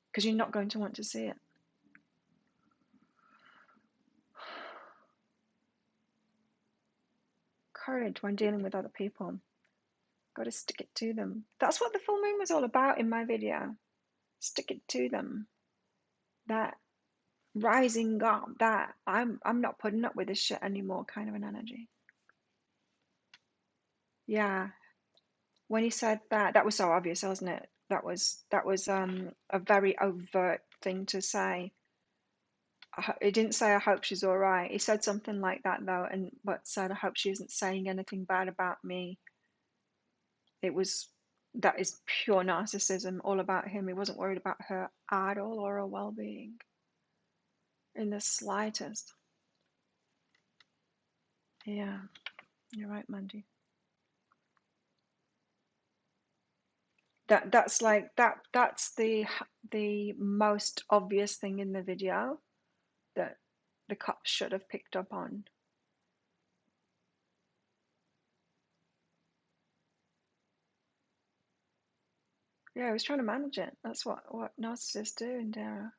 Because you're not going to want to see it. Courage when dealing with other people. Got to stick it to them. That's what the full moon was all about in my video. Stick it to them. That rising up, that I'm not putting up with this shit anymore kind of an energy. Yeah. When he said that, that was so obvious, wasn't it? That was a very overt thing to say. He didn't say I hope she's all right. He said something like that though, and but said I hope she isn't saying anything bad about me. It was that is pure narcissism, all about him. He wasn't worried about her at all or her well-being in the slightest. Yeah, you're right, Mandy. That's like that's the most obvious thing in the video that the cops should have picked up on. Yeah, I was trying to manage it. That's what narcissists do in Dara.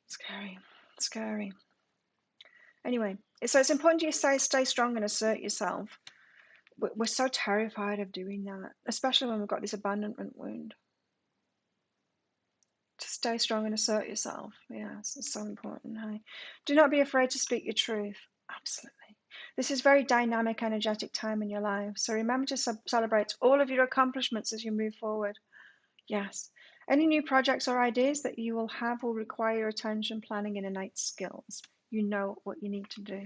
Scary, scary. Anyway, so it's important you stay strong and assert yourself. We're so terrified of doing that, especially when we've got this abandonment wound. To stay strong and assert yourself. Yes, it's so important. Hey? Do not be afraid to speak your truth. Absolutely. This is very dynamic, energetic time in your life. So remember to celebrate all of your accomplishments as you move forward. Yes. Any new projects or ideas that you will have will require your attention, planning, and innate skills. You know what you need to do.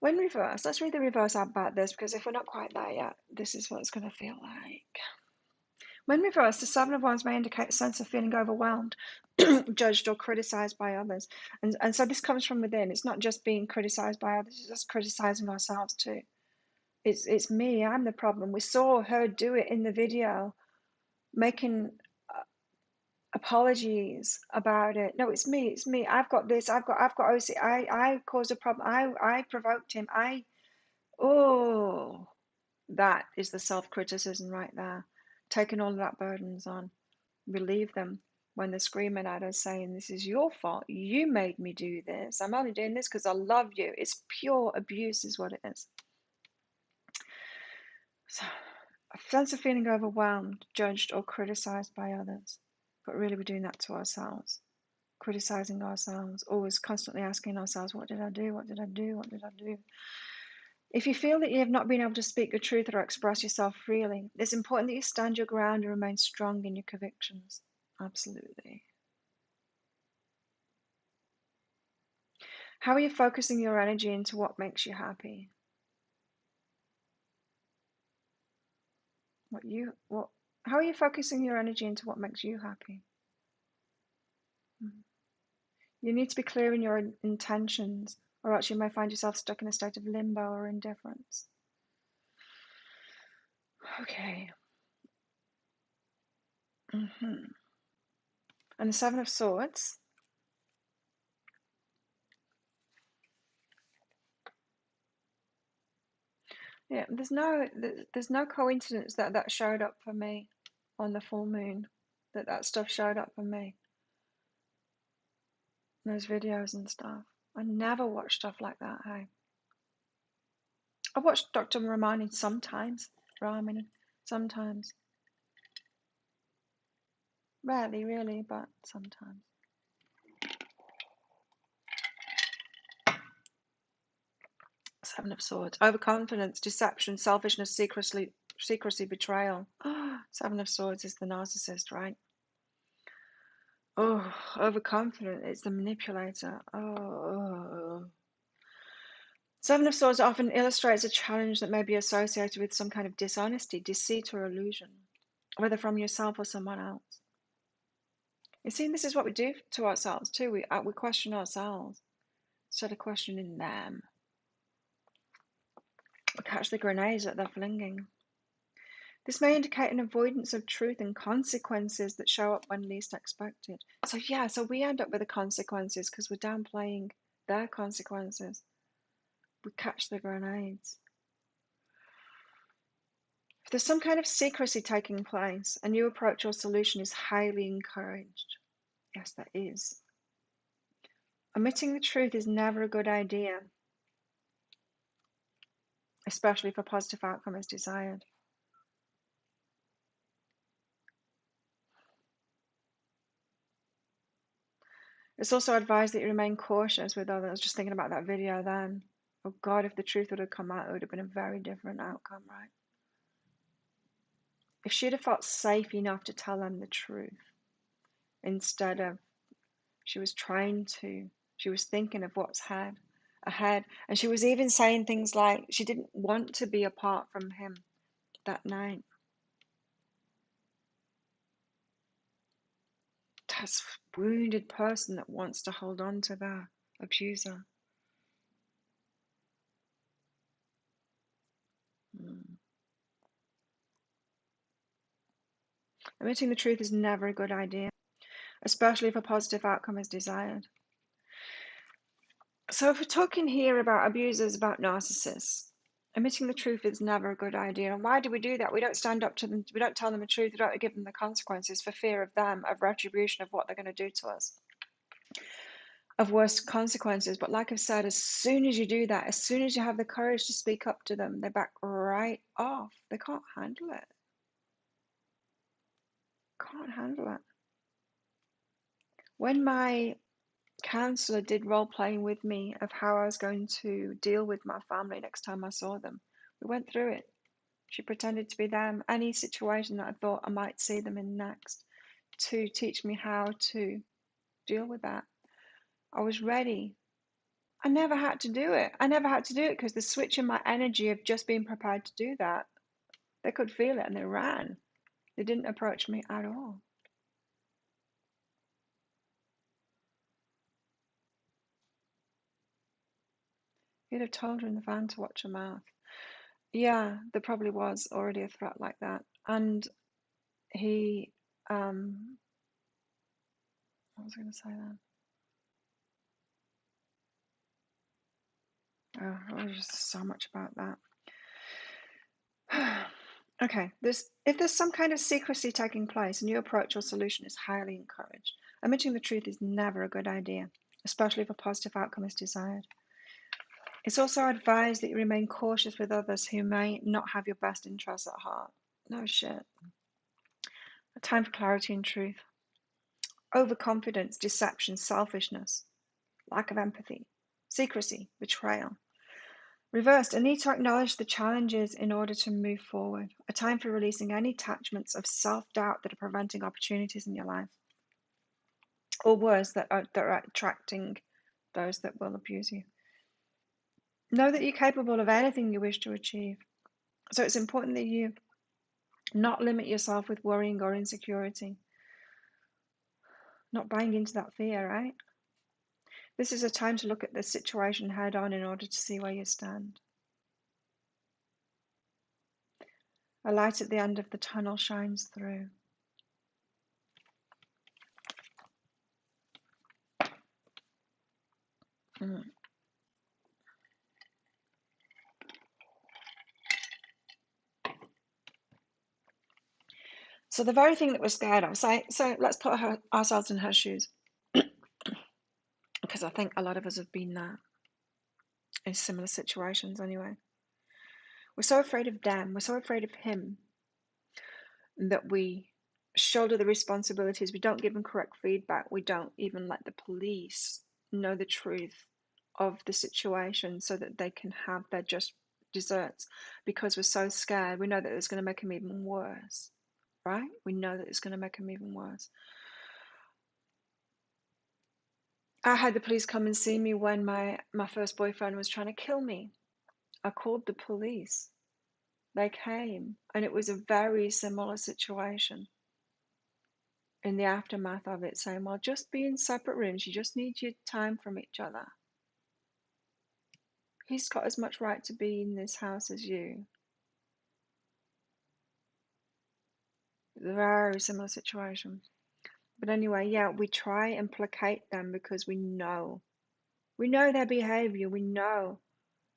When reversed, let's read the reverse about this, because if we're not quite there yet, this is what it's going to feel like. When reversed, the Seven of Wands may indicate a sense of feeling overwhelmed, judged, or criticized by others. And so this comes from within. It's not just being criticized by others, it's just criticizing ourselves too. It's me, I'm the problem. We saw her do it in the video, making apologies about it. No, it's me, I've got this, I've got OC, I caused a problem, I provoked him, oh, that is the self-criticism right there. Taking all of that burdens on, relieve them when they're screaming at us saying, this is your fault, you made me do this, I'm only doing this because I love you. It's pure abuse is what it is. So a sense of feeling overwhelmed, judged, or criticized by others, but really we're doing that to ourselves, criticizing ourselves, always constantly asking ourselves, what did I do, what did I do, what did I do? If you feel that you have not been able to speak your truth or express yourself freely, it's important that you stand your ground and remain strong in your convictions. Absolutely. How are you focusing your energy into what makes you happy? How are you focusing your energy into what makes you happy? You need to be clear in your intentions, or else you may find yourself stuck in a state of limbo or indifference. Okay. And the Seven of Swords. Yeah, there's no coincidence that that showed up for me on the full moon. That stuff showed up for me. Those videos and stuff. I never watch stuff like that, hey. I watch Dr. Ramani sometimes. Sometimes. Rarely, really, but sometimes. Seven of Swords. Overconfidence, deception, selfishness, secrecy, betrayal. Seven of Swords is the narcissist, right? Oh, overconfident. It's the manipulator. Oh. Seven of Swords often illustrates a challenge that may be associated with some kind of dishonesty, deceit, or illusion, whether from yourself or someone else. You see, this is what we do to ourselves too. We question ourselves instead of questioning them. We catch the grenades that they're flinging. This may indicate an avoidance of truth and consequences that show up when least expected. So we end up with the consequences because we're downplaying their consequences. We catch the grenades. If there's some kind of secrecy taking place, a new approach or solution is highly encouraged. Yes, there is. Omitting the truth is never a good idea, especially if a positive outcome is desired. It's also advised that you remain cautious with others. I was just thinking about that video then. Oh God, if the truth would have come out, it would have been a very different outcome, right? If she'd have felt safe enough to tell them the truth, instead of she was thinking of what's ahead. And she was even saying things like she didn't want to be apart from him that night. That's a wounded person that wants to hold on to their abuser. Admitting the truth is never a good idea, especially if a positive outcome is desired. So if we're talking here about abusers, about narcissists, admitting the truth is never a good idea. And why do we do that? We don't stand up to them. We don't tell them the truth. We don't give them the consequences for fear of them, of retribution, of what they're going to do to us, of worse consequences. But like I've said, as soon as you do that, as soon as you have the courage to speak up to them, they back right off. They can't handle it. Can't handle it. When my counselor did role playing with me of how I was going to deal with my family next time I saw them, we went through it. She pretended to be them, any situation that I thought I might see them in next, to teach me how to deal with that. I was ready. I never had to do it. Because the switch in my energy of just being prepared to do that, they could feel it and they ran. They didn't approach me at all. He'd have told her in the van to watch her mouth. Yeah, there probably was already a threat like that. And he, what was I going to say then? Oh, there's just so much about that. Okay, if there's some kind of secrecy taking place, a new approach or solution is highly encouraged. Admitting the truth is never a good idea, especially if a positive outcome is desired. It's also advised that you remain cautious with others who may not have your best interests at heart. No shit. A time for clarity and truth. Overconfidence, deception, selfishness, lack of empathy, secrecy, betrayal. Reversed, a need to acknowledge the challenges in order to move forward. A time for releasing any attachments of self-doubt that are preventing opportunities in your life. Or worse, that are attracting those that will abuse you. Know that you're capable of anything you wish to achieve. So it's important that you not limit yourself with worrying or insecurity. Not buying into that fear, right? This is a time to look at the situation head on in order to see where you stand. A light at the end of the tunnel shines through. So the very thing that we're scared of, so let's put ourselves in her shoes, because I think a lot of us have been there in similar situations anyway. We're so afraid of them, we're so afraid of him, that we shoulder the responsibilities, we don't give them correct feedback, we don't even let the police know the truth of the situation so that they can have their just desserts, because we're so scared. We know that it's going to make them even worse, right? We know that it's going to make them even worse. I had the police come and see me when my first boyfriend was trying to kill me. I called the police. They came, and it was a very similar situation in the aftermath of it, saying, well, just be in separate rooms. You just need your time from each other. He's got as much right to be in this house as you. Very similar situation. But anyway, yeah, we try and placate them because we know their behavior. We know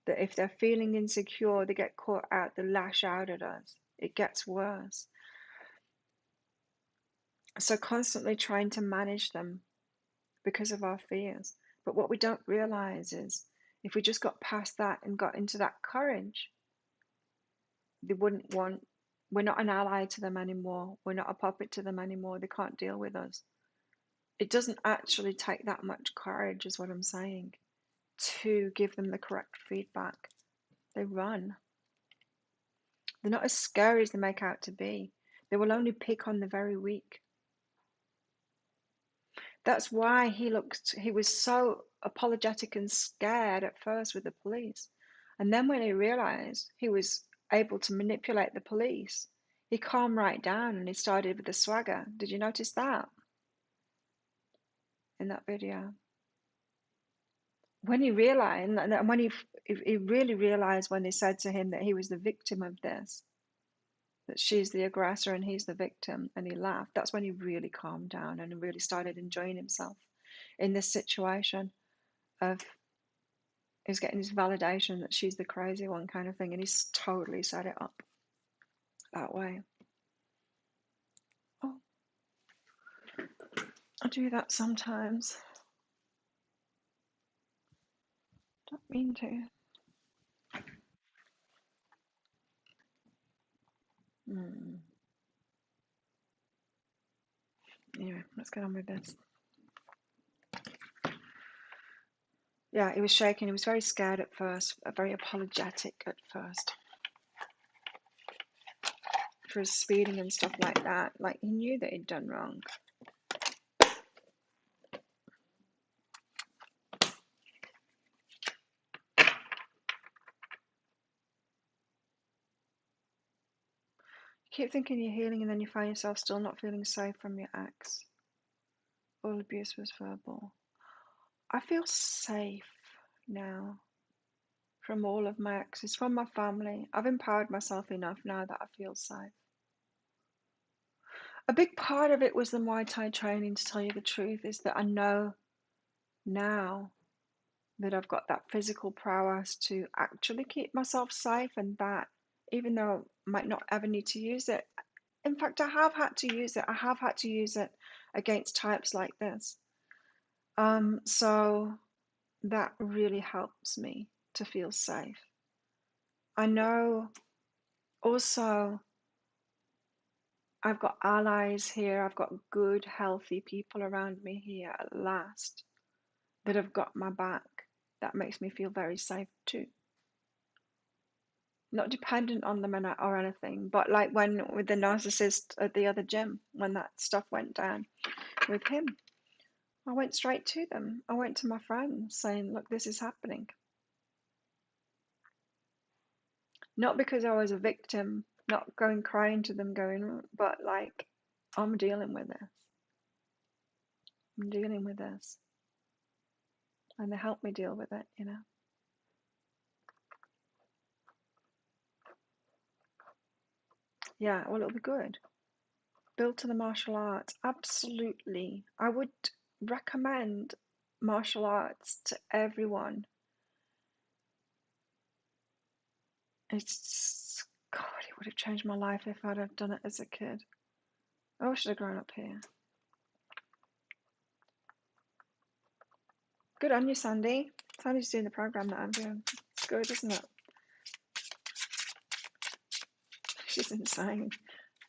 that if they're feeling insecure, they get caught out, they lash out at us. It gets worse. So constantly trying to manage them because of our fears. But what we don't realize is if we just got past that and got into that courage, they wouldn't want, we're not an ally to them anymore. We're not a puppet to them anymore. They can't deal with us. It doesn't actually take that much courage, is what I'm saying, to give them the correct feedback. They run. They're not as scary as they make out to be. They will only pick on the very weak. That's why he was so apologetic and scared at first with the police. And then when he realized he was able to manipulate the police, he calmed right down and he started with the swagger. Did you notice that in that video? When he realized, and when he really realized when they said to him that he was the victim of this, that she's the aggressor and he's the victim, and he laughed, that's when he really calmed down and really started enjoying himself in this situation of he's getting his validation that she's the crazy one kind of thing, and he's totally set it up that way. Oh, I do that sometimes. Don't mean to. Anyway, let's get on with this. Yeah, he was shaking. He was very scared at first, very apologetic at first for his speeding and stuff like that. Like, he knew that he'd done wrong. You keep thinking you're healing, and then you find yourself still not feeling safe from your ex. All abuse was verbal. I feel safe now from all of my exes, from my family. I've empowered myself enough now that I feel safe. A big part of it was the Muay Thai training, to tell you the truth, is that I know now that I've got that physical prowess to actually keep myself safe, and that even though I might not ever need to use it, in fact, I have had to use it. I have had to use it against types like this. So that really helps me to feel safe. I know also I've got allies here. I've got good, healthy people around me here at last that have got my back. That makes me feel very safe too. not dependent on them or anything, but like when with the narcissist at the other gym, when that stuff went down with him, I went straight to them. I went to my friends saying, look, this is happening. Not because I was a victim, not going crying to them, going, but like, I'm dealing with this. I'm dealing with this. And they helped me deal with it, you know. Yeah, well, it'll be good. Build to the martial arts. Absolutely. I would recommend martial arts to everyone. It's, God, it would have changed my life if I'd have done it as a kid. I should have grown up here. Good on you, Sandy. Sandy's doing the program that I'm doing. It's good, isn't it? She's insane.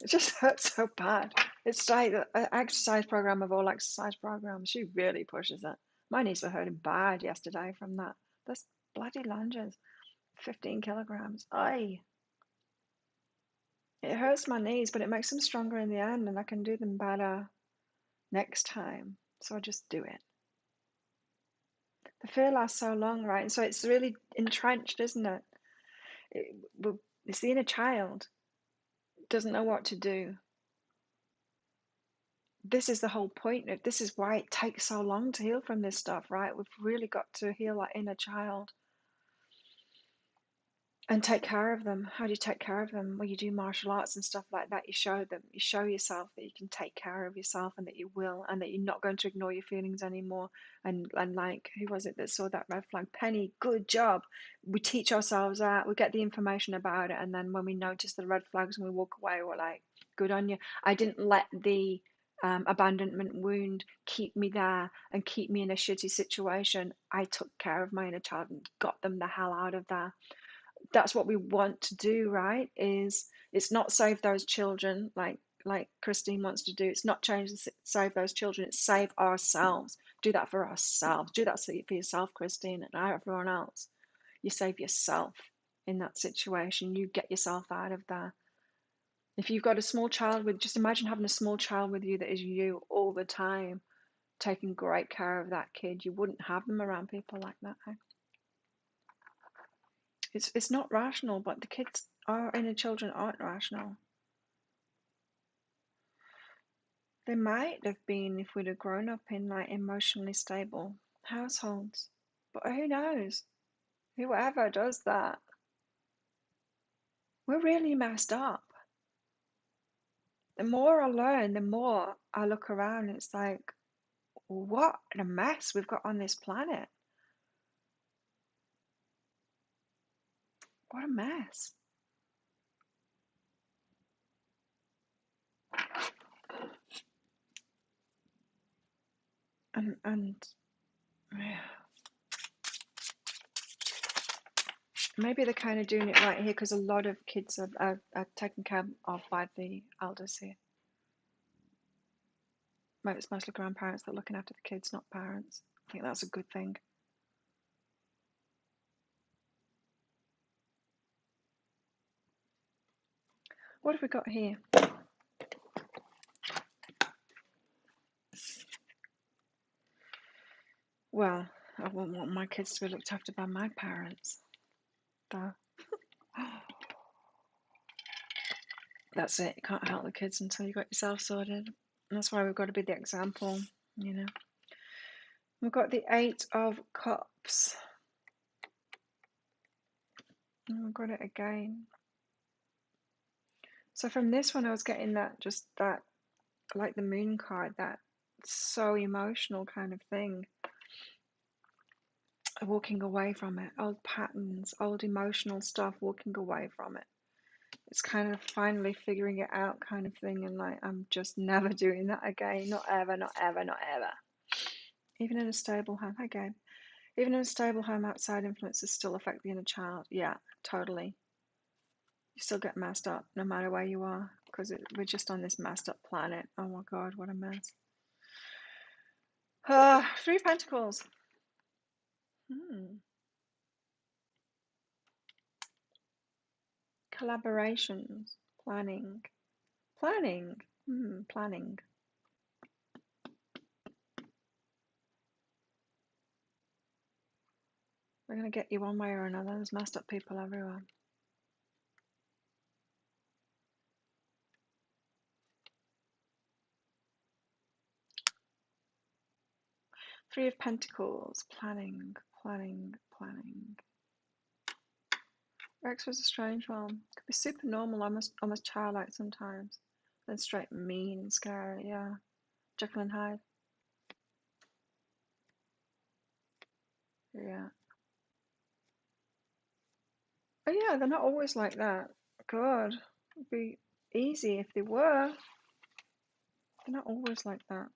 It just hurts so bad. It's like an exercise program of all exercise programs. She really pushes it. My knees were hurting bad yesterday from that. Those bloody lunges. 15 kilograms. Aye. It hurts my knees, but it makes them stronger in the end, and I can do them better next time. So I just do it. The fear lasts so long, right? And so it's really entrenched, isn't it? It's the inner child. Doesn't know what to do. This is the whole point of this is why it takes so long to heal from this stuff, right? We've really got to heal our inner child and take care of them. How do you take care of them? Well, you do martial arts and stuff like that. You show them, you show yourself that you can take care of yourself and that you will, and that you're not going to ignore your feelings anymore. And like, who was it that saw that red flag? Penny, good job. We teach ourselves that, we get the information about it, and then when we notice the red flags and we walk away, we're like, good on you. I didn't let the abandonment wound keep me there and keep me in a shitty situation. I took care of my inner child and got them the hell out of there. That's what we want to do, right? Is it's not save those children like Christine wants to do. It's not change and save those children. It's save ourselves. Do that for ourselves. Do that for yourself, Christine, and everyone else. You save yourself in that situation. You get yourself out of there. If you've got a small child with, just imagine having a small child with you that is you all the time, taking great care of that kid. You wouldn't have them around people like that. It's not rational, but the kids, our inner children, aren't rational. They might have been if we'd have grown up in like emotionally stable households, but who knows? Whoever does that, we're really messed up. The more I learn, the more I look around. It's like, what a mess we've got on this planet. What a mess. And yeah. Maybe they're kind of doing it right here because a lot of kids are taken care of by the elders here. It's mostly grandparents that are looking after the kids, not parents. I think that's a good thing. What have we got here? Well, I wouldn't want my kids to be looked after by my parents. So, that's it. You can't help the kids until you got yourself sorted. And that's why we've got to be the example, you know. We've got the 8 of Cups. And we've got it again. So from this one, I was getting that, just that, like the moon card, that so emotional kind of thing. Walking away from it, old patterns, old emotional stuff, walking away from it. It's kind of finally figuring it out kind of thing, and like, I'm just never doing that again. Not ever, not ever, not ever. Even in a stable home, hi Gabe. Even in a stable home, outside influences still affect the inner child. Yeah, totally. You still get messed up no matter where you are, because we're just on this messed up planet. Oh my God, what a mess. 3 Pentacles. Collaborations. Planning. Planning. Planning. We're going to get you one way or another. There's messed up people everywhere. Three of Pentacles. Planning, planning, planning. Rex was a strange one. Could be super normal, almost childlike sometimes. Then straight mean and scary, yeah. Jekyll and Hyde. Yeah. Oh yeah, they're not always like that. God, it'd be easy if they were. They're not always like that.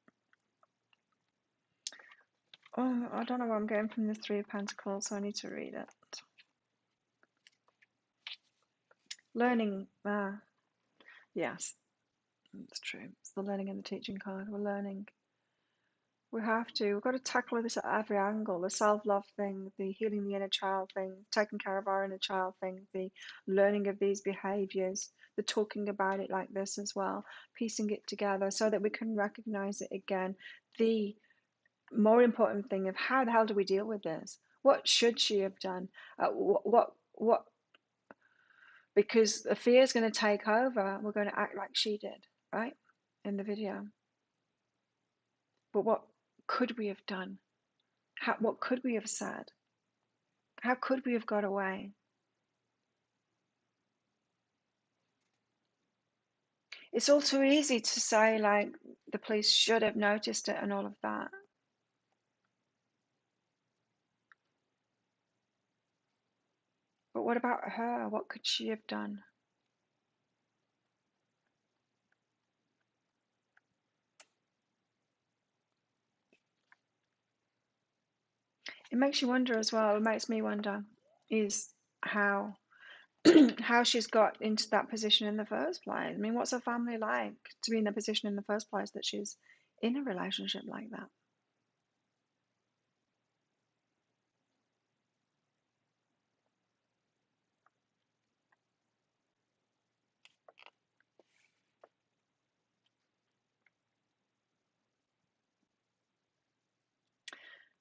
Oh, I don't know where I'm getting from the Three of Pentacles, so I need to read it. Learning. Yes, it's true. It's the learning and the teaching card. We're learning. We've got to tackle this at every angle. The self-love thing, the healing the inner child thing, taking care of our inner child thing, the learning of these behaviors, the talking about it like this as well, piecing it together so that we can recognize it again. The more important thing of how the hell do we deal with this? What should she have done? What because the fear is going to take over. We're going to act like she did, right? In the video. But what could we have done? What could we have said? How could we have got away? It's all too easy to say, like, the police should have noticed it and all of that. But what about her? What could she have done? It makes you wonder as well. It makes me wonder is how how she's got into that position in the first place. I mean, what's her family like to be in the position in the first place that she's in a relationship like that?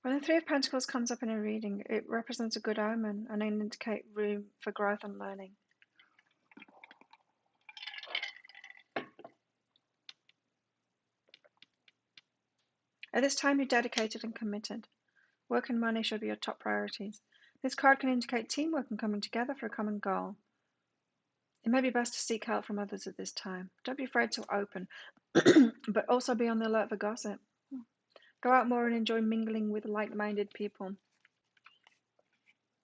When the Three of Pentacles comes up in a reading, it represents a good omen and an indicate room for growth and learning. At this time, you're dedicated and committed. Work and money should be your top priorities. This card can indicate teamwork and coming together for a common goal. It may be best to seek help from others at this time. Don't be afraid to open, but also be on the alert for gossip. Go out more and enjoy mingling with like-minded people.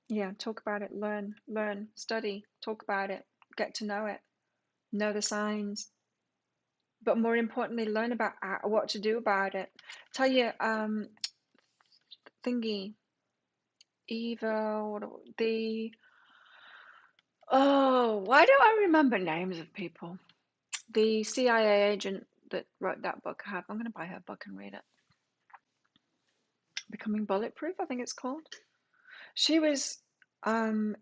Yeah, talk about it, learn, study, talk about it, get to know the signs. But more importantly, learn about what to do about it. Tell you, thingy, Eva, why don't I remember names of people? The CIA agent that wrote that book, I'm going to buy her book and read it. Becoming Bulletproof, I think it's called. She was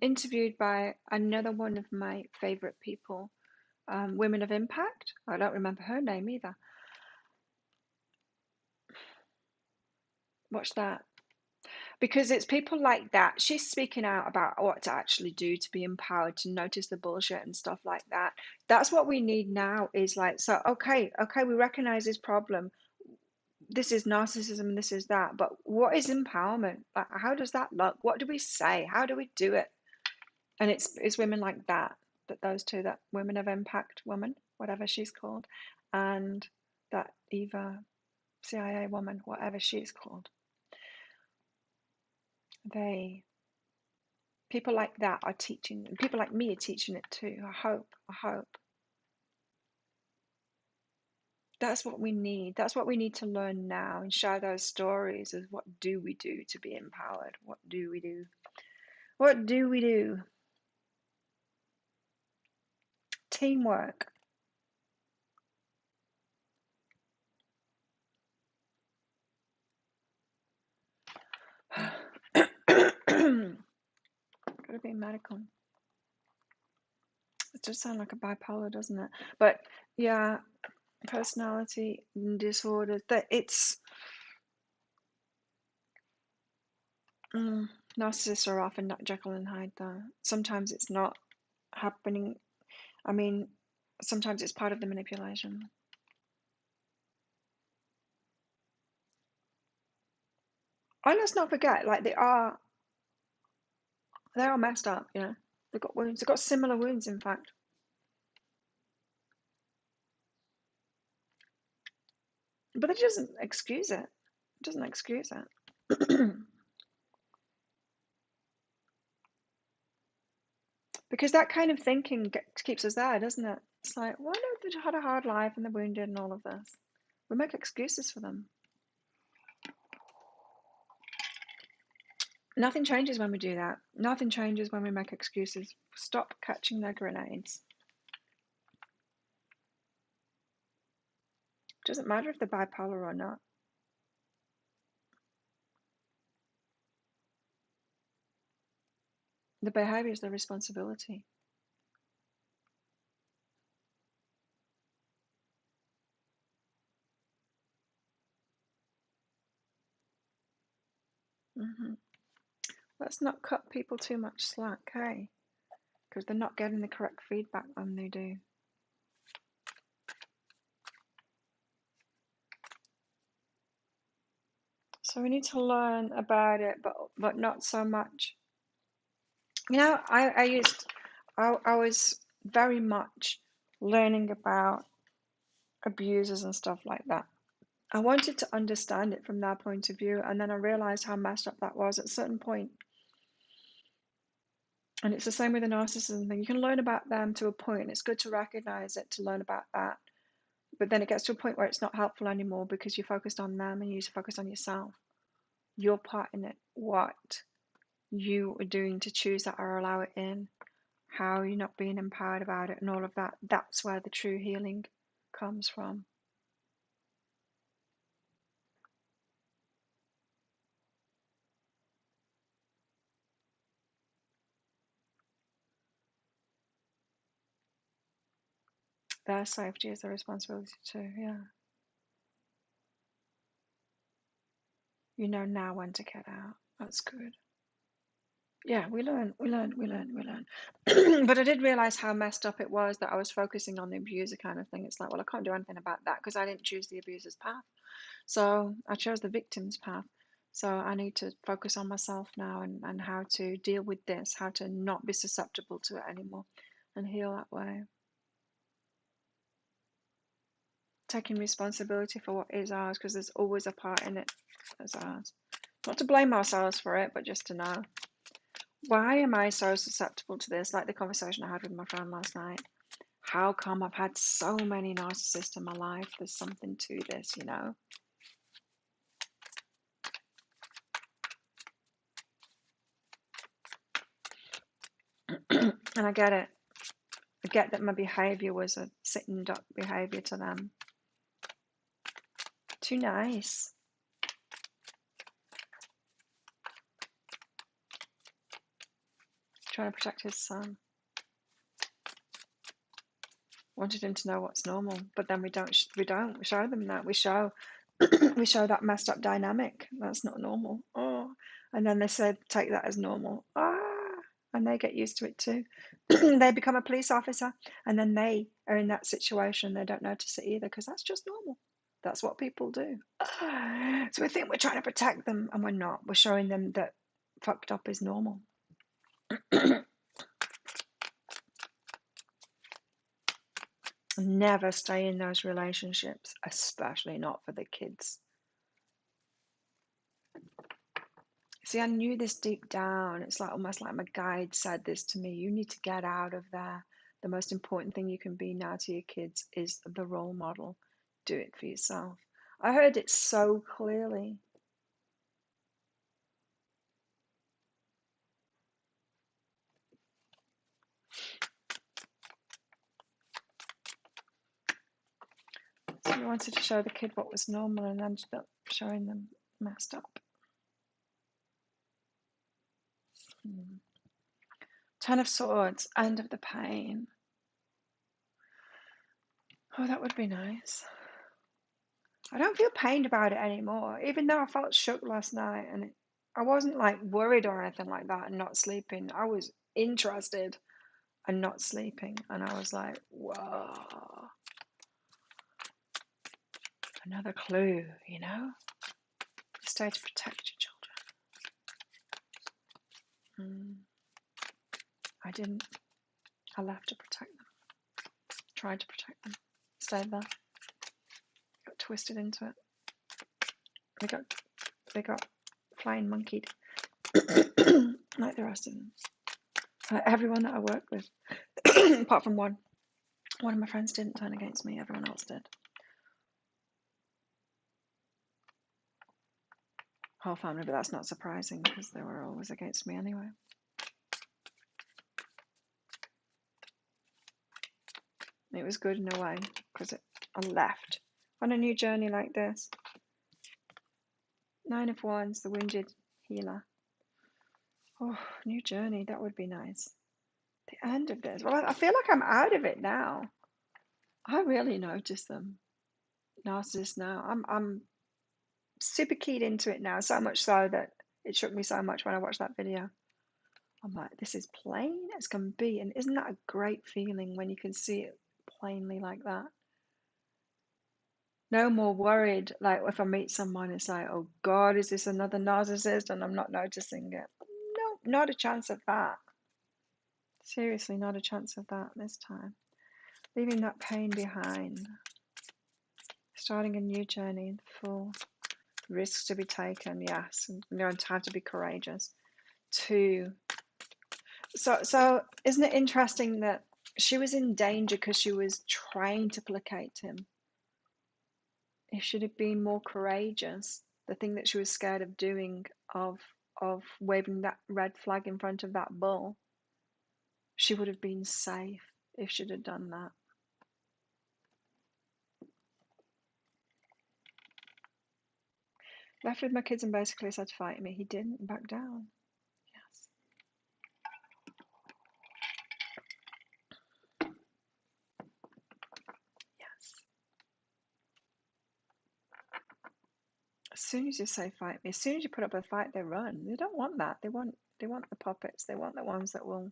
interviewed by another one of my favorite people, Women of Impact. I don't remember her name either. Watch that. Because it's people like that. She's speaking out about what to actually do to be empowered, to notice the bullshit and stuff like that. That's what we need now is like, so, okay, we recognize this problem. This is narcissism, this is that. But what is empowerment? Like, how does that look? What do we say? How do we do it? And it's women like that those two, that Women of Impact woman, whatever she's called, and that Eva CIA woman, whatever she's called. People like that are teaching, and people like me are teaching it too. I hope. That's what we need. That's what we need to learn now and share those stories of what do we do to be empowered? What do we do? What do we do? Teamwork. Gotta be medical. does sound like a bipolar, doesn't it? But yeah, personality disorders. That it's narcissists are often not Jekyll and Hyde, though. Sometimes it's not happening. I mean, sometimes it's part of the manipulation. And let's not forget, like they're all messed up. You know, they've got wounds. They've got similar wounds, in fact. But it doesn't excuse it. It doesn't excuse it. Because that kind of thinking keeps us there, doesn't it? It's like, well, no, they had a hard life and they're wounded and all of this. We make excuses for them. Nothing changes when we do that. Nothing changes when we make excuses. Stop catching their grenades. Doesn't matter if they're bipolar or not. The behavior is their responsibility. Let's not cut people too much slack, hey? Because they're not getting the correct feedback when they do. So we need to learn about it, but not so much. You know, I was very much learning about abusers and stuff like that. I wanted to understand it from their point of view, and then I realized how messed up that was at a certain point. And it's the same with the narcissism thing. You can learn about them to a point, and it's good to recognize it, to learn about that. But then it gets to a point where it's not helpful anymore because you're focused on them and you need to focus on yourself. Your part in it, what you are doing to choose that or allow it in, how you're not being empowered about it, and all of that. That's where the true healing comes from. Their safety is their responsibility too, yeah. You know now when to get out. That's good. Yeah, we learn. But I did realize how messed up it was that I was focusing on the abuser kind of thing. It's like, well, I can't do anything about that because I didn't choose the abuser's path. So I chose the victim's path. So I need to focus on myself now and how to deal with this, how to not be susceptible to it anymore and heal that way. Taking responsibility for what is ours, because there's always a part in it as ours. Not to blame ourselves for it, but just to know. Why am I so susceptible to this? Like the conversation I had with my friend last night. How come I've had so many narcissists in my life? There's something to this, you know? And I get it. I get that my behavior was a sitting duck behavior to them. Too nice. Trying to protect his son. Wanted him to know what's normal, but then we don't show them that. We show that messed up dynamic. That's not normal. Oh, and then they said take that as normal. And they get used to it too. They become a police officer, and then they are in that situation. They don't notice it either because that's just normal. That's what people do. So we think we're trying to protect them, and we're not. We're showing them that fucked up is normal. Never stay in those relationships, especially not for the kids. See, I knew this deep down. It's like almost like my guide said this to me. You need to get out of there. The most important thing you can be now to your kids is the role model. Do it for yourself. I heard it so clearly. So I wanted to show the kid what was normal and ended up showing them messed up. Ten of Swords, end of the pain. Oh, that would be nice. I don't feel pained about it anymore, even though I felt shook last night, and I wasn't like worried or anything like that and not sleeping. I was interested and not sleeping, and I was like, whoa, another clue, you know? Stay to protect your children. I didn't. I left to protect them. Tried to protect them. Stayed there. Got twisted into it. They got flying monkeyed. Like the rest of them. Everyone that I worked with, apart from one of my friends didn't turn against me. Everyone else did. Whole family, but that's not surprising because they were always against me anyway. It was good in a way because I left on a new journey like this. 9 of Wands, the Wounded Healer. Oh, new journey. That would be nice. The end of this. Well, I feel like I'm out of it now. I really notice them. Narcissists now. I'm super keyed into it now, so much so that it shook me so much when I watched that video. I'm like, this is plain as can be, and isn't that a great feeling when you can see it plainly like that? No more worried, like if I meet someone, it's like, oh God, is this another narcissist and I'm not noticing it? No, not a chance of that. Seriously, not a chance of that this time. Leaving that pain behind. Starting a new journey, full risks to be taken, yes, and you're going to have to be courageous. 2. So isn't it interesting that she was in danger because she was trying to placate him? If she'd have been more courageous, the thing that she was scared of doing, of waving that red flag in front of that bull, she would have been safe if she'd have done that. Left with my kids and basically said to fight me. He didn't back down. Yes. Yes. As soon as you say fight me, as soon as you put up a fight, they run. They don't want that. They want the puppets. They want the ones that will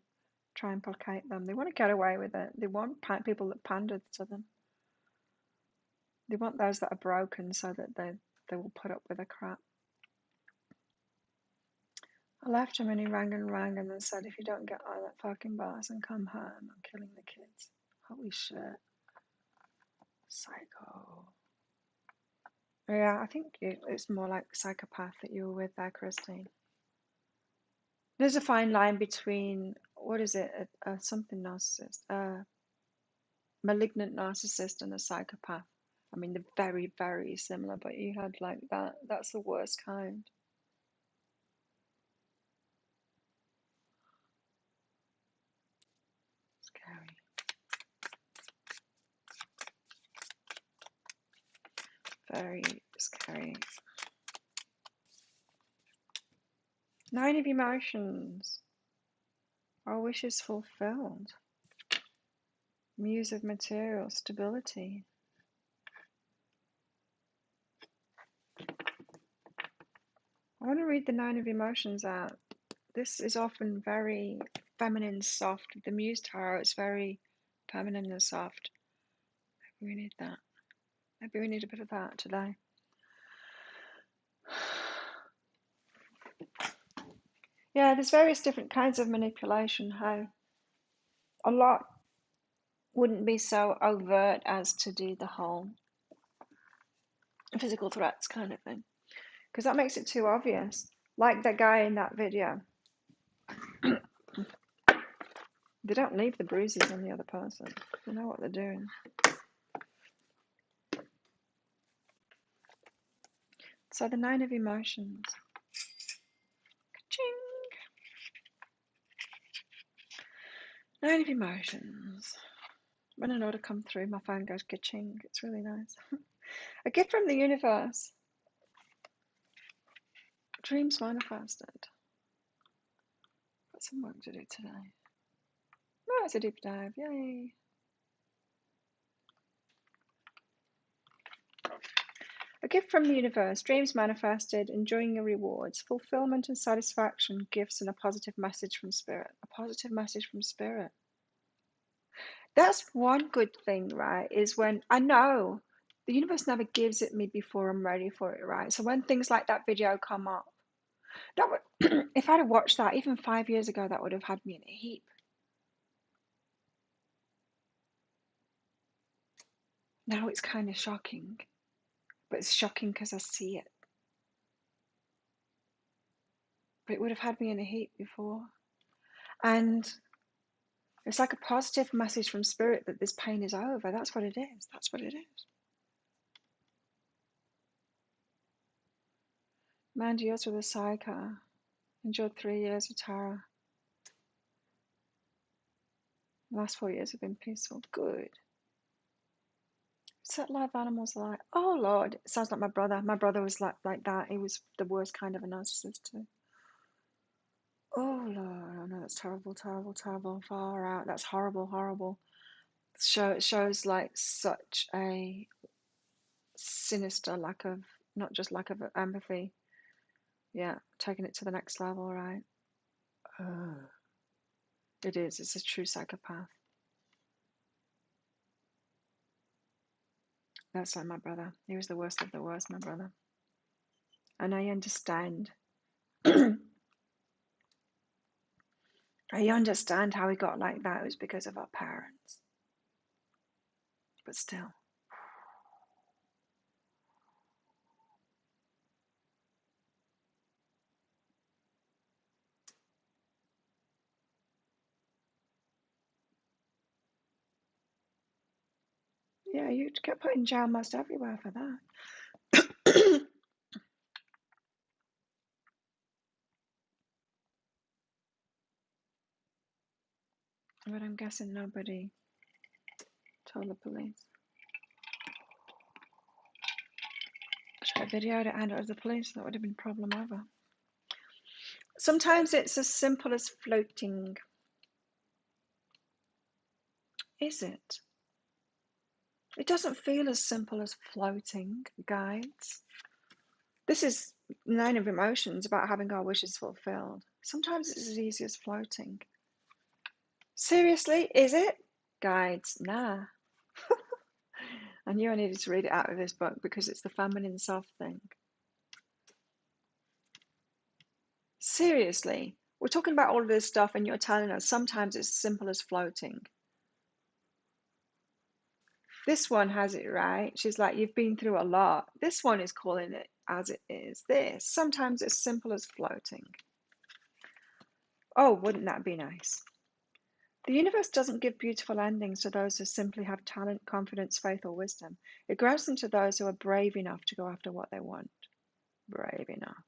try and placate them. They want to get away with it. They want people that pander to them. They want those that are broken so that they will put up with the crap. I left him and he rang and then said, if you don't get out of that fucking bus and come home, I'm killing the kids. Holy shit. Psycho. Yeah, I think it's more like psychopath that you were with there, Christine. There's a fine line between, what is it, something narcissist, malignant narcissist and a psychopath. I mean, they're very, very similar, but you had like that. That's the worst kind. Scary. Very scary. 9 of emotions. Our wishes fulfilled. Muse of material, stability. I want to read the 9 of emotions out. This is often very feminine, soft. The Muse Tarot is very feminine and soft. Maybe we need that. Maybe we need a bit of that today. Yeah, there's various different kinds of manipulation. How a lot wouldn't be so overt as to do the whole physical threats kind of thing, because that makes it too obvious. Like that guy in that video. They don't leave the bruises on the other person. They know what they're doing. So the 9 of emotions. Ka-ching! 9 of emotions. When an order comes through, my phone goes ka-ching. It's really nice. A gift from the universe. Dreams manifested. Got some work to do today. No, it's a deep dive. Yay. A gift from the universe, dreams manifested, enjoying your rewards, fulfillment and satisfaction, gifts, and a positive message from spirit. A positive message from spirit. That's one good thing, right? Is when I know the universe never gives it me before I'm ready for it, right? So when things like that video come up, that would, if I'd have watched that even 5 years ago, that would have had me in a heap. Now it's kind of shocking, but it's shocking because I see it. But it would have had me in a heap before. And it's like a positive message from spirit that this pain is over. That's what it is. That's what it is. Mandy, yours with a sidecar. Enjoyed 3 years of Tara. The last 4 years have been peaceful. Good. What's that live animals like? Oh Lord, it sounds like my brother. My brother was like that. He was the worst kind of a narcissist too. Oh Lord, oh no, that's terrible, terrible, terrible. Far out. That's horrible, horrible. It shows like such a sinister lack of, not just lack of empathy. Yeah, taking it to the next level, right? It is. It's a true psychopath. That's like my brother. He was the worst of the worst, my brother. And I understand. I understand how he got like that. It was because of our parents. But still. Yeah, you get put in jail most everywhere for that. But I'm guessing nobody told the police. Should I videoed it and it was the police? That would have been problem over. Sometimes it's as simple as floating. Is it? It doesn't feel as simple as floating, guides. This is 9 of emotions about having our wishes fulfilled. Sometimes it's as easy as floating. Seriously, is it? Guides, nah. I knew I needed to read it out of this book because it's the feminine self thing. Seriously, we're talking about all of this stuff and you're telling us sometimes it's as simple as floating. This one has it right. She's like, you've been through a lot. This one is calling it as it is. This, sometimes it's simple as floating. Oh, wouldn't that be nice? The universe doesn't give beautiful endings to those who simply have talent, confidence, faith, or wisdom. It grants them to those who are brave enough to go after what they want. Brave enough.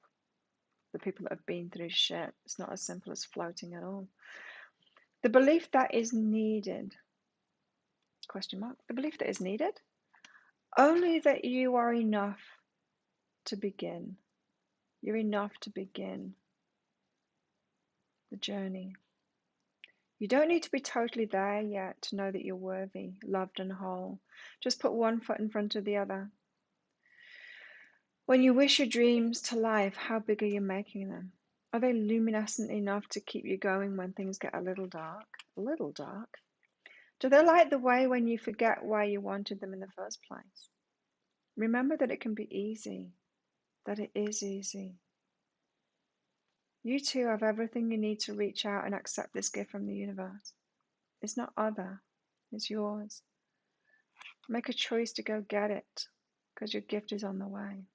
The people that have been through shit. It's not as simple as floating at all. The belief that is needed. Question mark. The belief that is needed? Only that you are enough to begin. You're enough to begin the journey. You don't need to be totally there yet to know that you're worthy, loved, and whole. Just put one foot in front of the other. When you wish your dreams to life, how big are you making them? Are they luminescent enough to keep you going when things get a little dark? A little dark? Do they light the way when you forget why you wanted them in the first place? Remember that it can be easy, that it is easy. You too have everything you need to reach out and accept this gift from the universe. It's not other, it's yours. Make a choice to go get it, because your gift is on the way.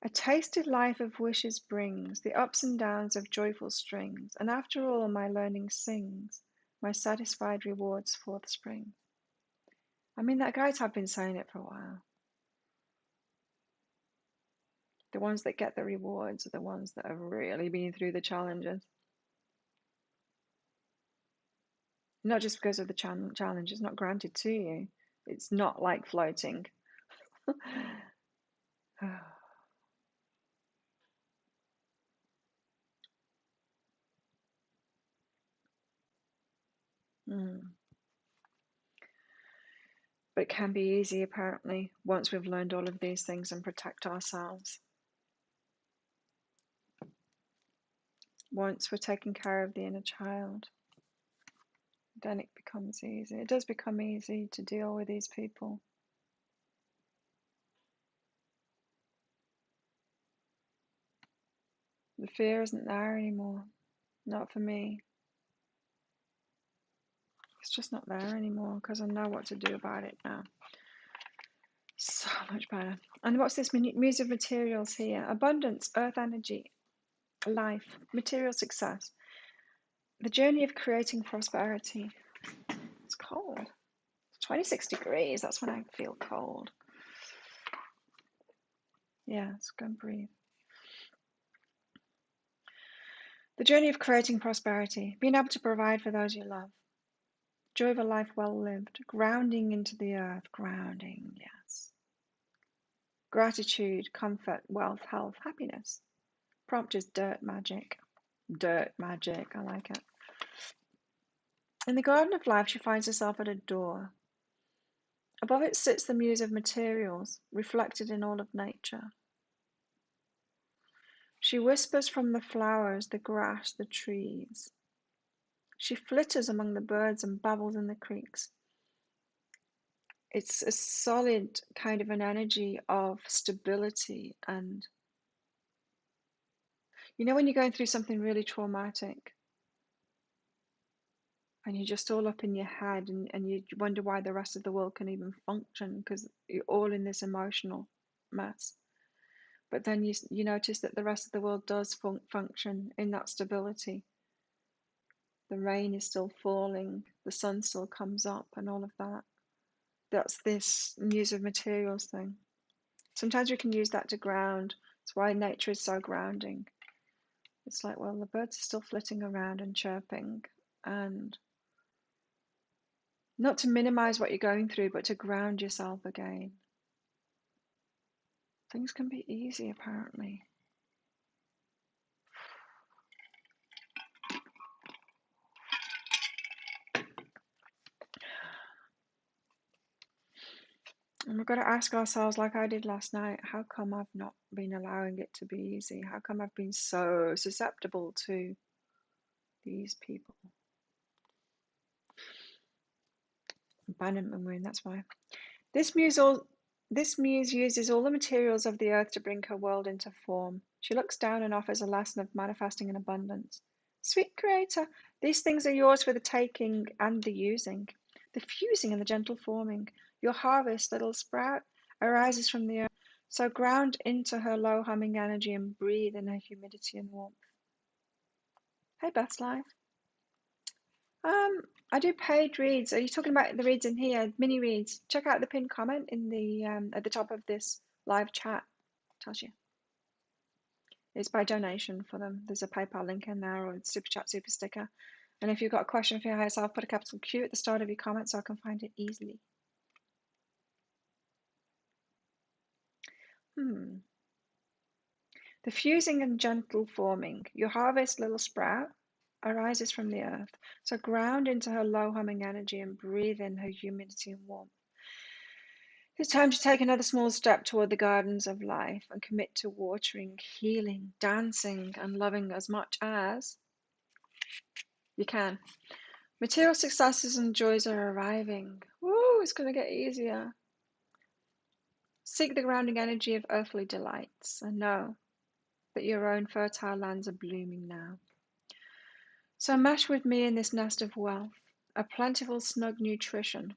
A tasted life of wishes brings the ups and downs of joyful strings, and after all my learning sings, my satisfied rewards forth spring. I mean, that guys have been saying it for a while. The ones that get the rewards are the ones that have really been through the challenges. Not just because of the challenge, it's not granted to you. It's not like floating. But it can be easy, apparently, once we've learned all of these things and protect ourselves. Once we're taking care of the inner child, then it becomes easy. It does become easy to deal with these people. The fear isn't there anymore. Not for me. It's just not there anymore because I know what to do about it now. So much better. And what's this muse of materials here? Abundance, earth energy, life, material success. The journey of creating prosperity. It's cold. It's 26 degrees. That's when I feel cold. Yeah, let's go and breathe. The journey of creating prosperity. Being able to provide for those you love. Joy of a life well lived. Grounding into the earth. Grounding, yes. Gratitude, comfort, wealth, health, happiness. Prompt is dirt magic. Dirt magic, I like it. In the garden of life, she finds herself at a door. Above it sits the muse of materials, reflected in all of nature. She whispers from the flowers, the grass, the trees. She flitters among the birds and babbles in the creeks. It's a solid kind of an energy of stability. And you know, when you're going through something really traumatic and you're just all up in your head and you wonder why the rest of the world can even function because you're all in this emotional mess. But then you notice that the rest of the world does function in that stability. The rain is still falling, the sun still comes up, and all of that. That's this muse of materials thing. Sometimes we can use that to ground. That's why nature is so grounding. It's like, well, the birds are still flitting around and chirping, and not to minimize what you're going through, but to ground yourself again. Things can be easy, apparently. And we've got to ask ourselves, like I did last night, how come I've not been allowing it to be easy? How come I've been so susceptible to these people? Abandonment wound, that's why. This muse uses all the materials of the earth to bring her world into form. She looks down and offers a lesson of manifesting in abundance. Sweet Creator, these things are yours for the taking and the using, the fusing and the gentle forming. Your harvest, little sprout, arises from the earth. So ground into her low humming energy and breathe in her humidity and warmth. Hey, Beth's Life. I do paid reads. Are you talking about the reads in here, mini reads? Check out the pinned comment in the at the top of this live chat. Tells you. It's by donation for them. There's a PayPal link in there or a super chat, super sticker. And if you've got a question for your higher self, put a capital Q at the start of your comment so I can find it easily. The fusing and gentle forming. Your harvest, little sprout, arises from the earth. So ground into her low humming energy and breathe in her humidity and warmth. It's time to take another small step toward the gardens of life and commit to watering, healing, dancing, and loving as much as you can. Material successes and joys are arriving. Woo, it's going to get easier. Seek the grounding energy of earthly delights and know that your own fertile lands are blooming now. So mesh with me in this nest of wealth, a plentiful, snug nutrition.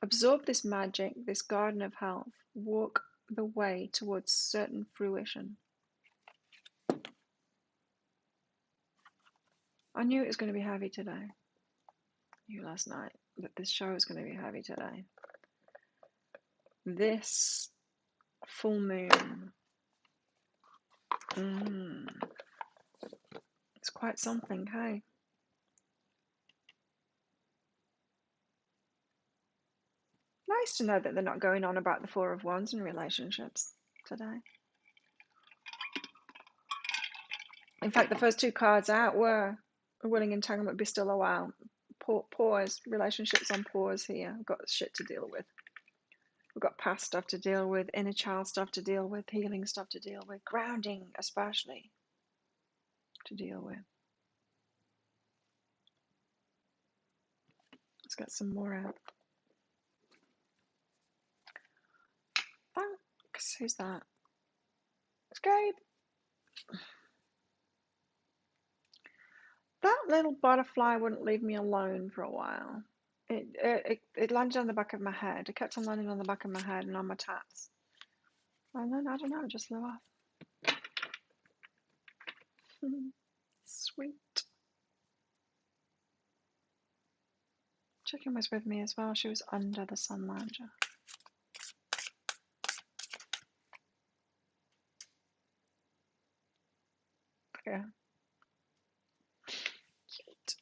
Absorb this magic, this garden of health. Walk the way towards certain fruition. I knew it was going to be heavy today. I knew last night that this show was going to be heavy today. This full moon. It's quite something, hey? Nice to know that they're not going on about the Four of Wands in relationships today. In fact, the first two cards out were a willing entanglement, be still a while. Pause, relationships on pause here. I've got shit to deal with. We've got past stuff to deal with, inner child stuff to deal with, healing stuff to deal with, grounding especially to deal with. Let's get some more out. Thanks. Who's that? It's Gabe. That little butterfly wouldn't leave me alone for a while. It landed on the back of my head. It kept on landing on the back of my head and on my tats. And then, I don't know, it just flew off. Sweet. Chicken was with me as well. She was under the sun lounger. Yeah. Cute.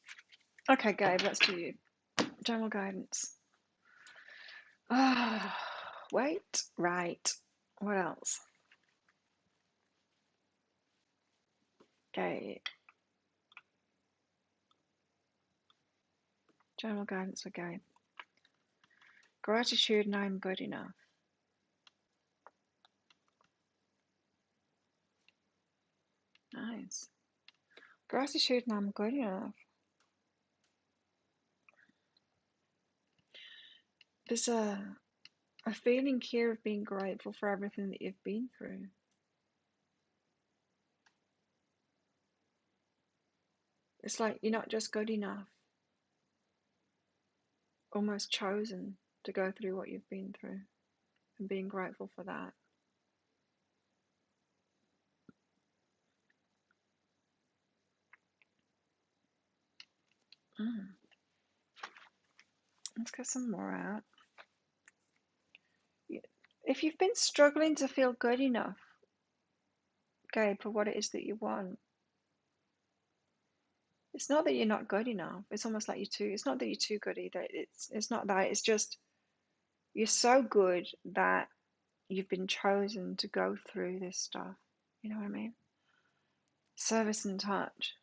Okay, Gabe, let's do you. General guidance. Wait. Right. What else? Gabe. General guidance for Gabe. Gratitude and I'm good enough. Nice. Gratitude and I'm good enough. There's a feeling here of being grateful for everything that you've been through. It's like you're not just good enough, almost chosen to go through what you've been through, and being grateful for that. Let's get some more out. If you've been struggling to feel good enough, Gabe, for what it is that you want, it's not that you're not good enough. It's almost like it's not that you're too good either. It's not that. It's just you're so good that you've been chosen to go through this stuff. You know what I mean? Service and touch.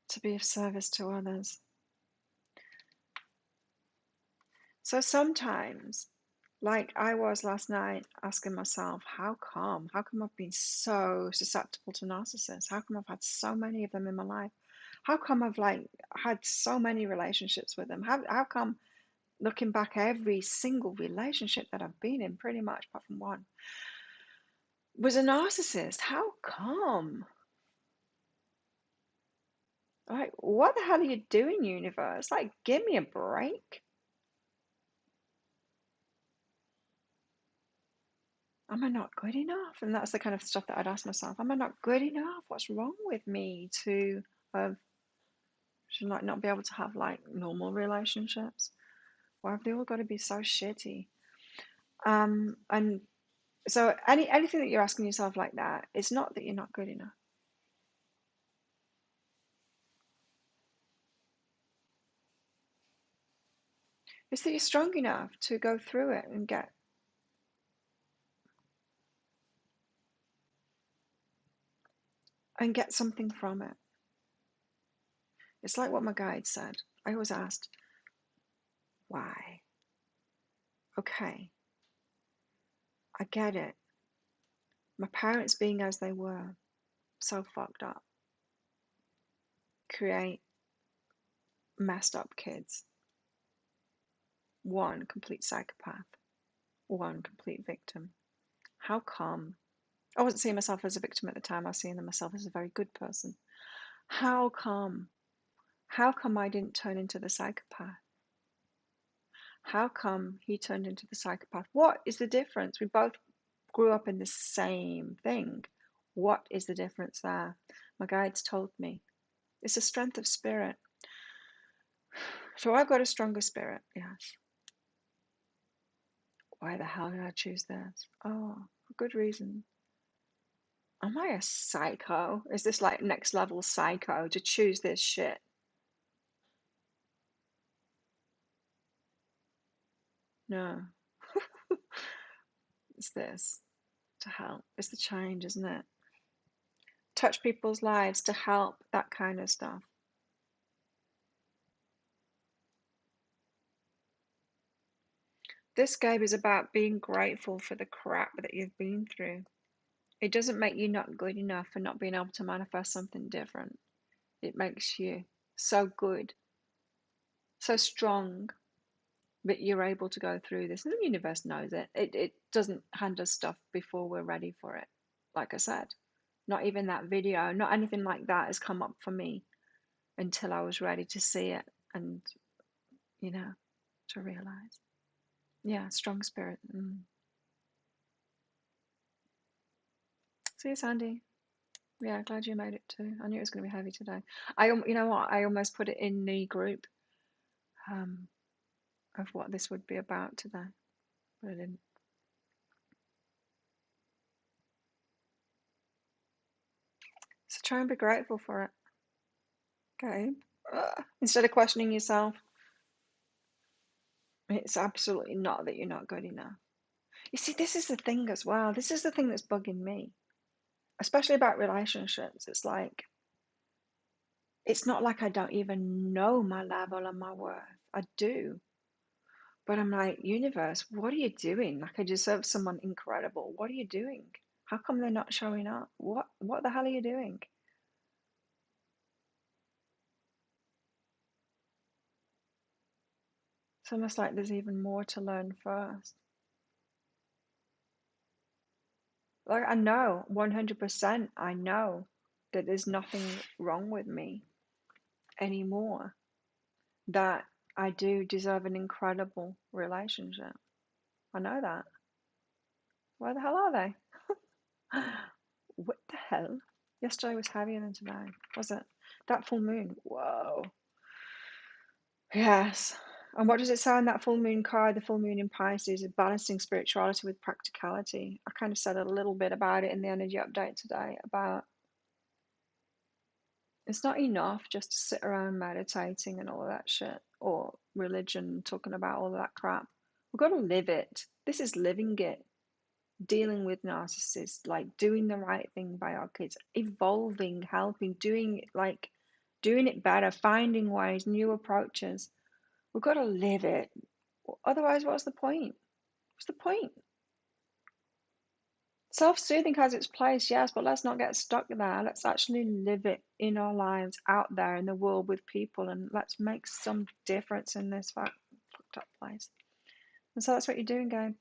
To be of service to others. So sometimes, like I was last night, asking myself, how come? How come I've been so susceptible to narcissists? How come I've had so many of them in my life? How come I've had so many relationships with them? How come, looking back, every single relationship that I've been in, pretty much apart from one, was a narcissist? How come? Like, what the hell are you doing, universe? Like, give me a break. Am I not good enough? And that's the kind of stuff that I'd ask myself. Am I not good enough? What's wrong with me to should not be able to have like normal relationships? Why have they all got to be so shitty? And so anything that you're asking yourself like that, it's not that you're not good enough. It's that you're strong enough to go through it and get something from it. It's like what my guide said. I always asked, why? Okay, I get it. My parents being as they were, so fucked up, create messed up kids. One complete psychopath, one complete victim. How come? I wasn't seeing myself as a victim at the time. I was seeing myself as a very good person. How come? How come I didn't turn into the psychopath? How come he turned into the psychopath? What is the difference? We both grew up in the same thing. What is the difference there? My guides told me. It's a strength of spirit. So I've got a stronger spirit, yes. Why the hell did I choose this? Oh, for good reason. Am I a psycho? Is this like next level psycho to choose this shit? No. It's this to help. It's the change, isn't it? Touch people's lives to help, that kind of stuff. This game is about being grateful for the crap that you've been through. It doesn't make you not good enough for not being able to manifest something different. It makes you so good, so strong that you're able to go through this. And the universe knows it. It doesn't hand us stuff before we're ready for it. Like I said, not even that video, not anything like that has come up for me until I was ready to see it and, you know, to realize. Yeah, strong spirit. See you, Sandy. Yeah, glad you made it too. I knew it was going to be heavy today. You know what? I almost put it in the group of what this would be about today, but I didn't. So try and be grateful for it. Okay. Instead of questioning yourself, it's absolutely not that you're not good enough. You see, this is the thing as well. This is the thing that's bugging me, especially about relationships. It's like, it's not like I don't even know my level and my worth. I do. But I'm like, universe, what are you doing? Like, I deserve someone incredible. What are you doing? How come they're not showing up? What the hell are you doing? It's almost like there's even more to learn first. Like, I know 100%, I know that there's nothing wrong with me anymore, that I do deserve an incredible relationship. I know that. Where the hell are they? What the hell? Yesterday was heavier than today, was it? That full moon. Whoa. Yes. And what does it say on that full moon card? The full moon in Pisces is balancing spirituality with practicality. I kind of said a little bit about it in the energy update today about it's not enough just to sit around meditating and all of that shit or religion talking about all of that crap. We've got to live it. This is living it. Dealing with narcissists, like doing the right thing by our kids, evolving, helping, doing it better, finding ways, new approaches. We've got to live it. Otherwise, what's the point? What's the point? Self-soothing has its place, yes, but let's not get stuck there. Let's actually live it in our lives, out there in the world with people, and let's make some difference in this fucked up place. And so that's what you're doing, Gabe.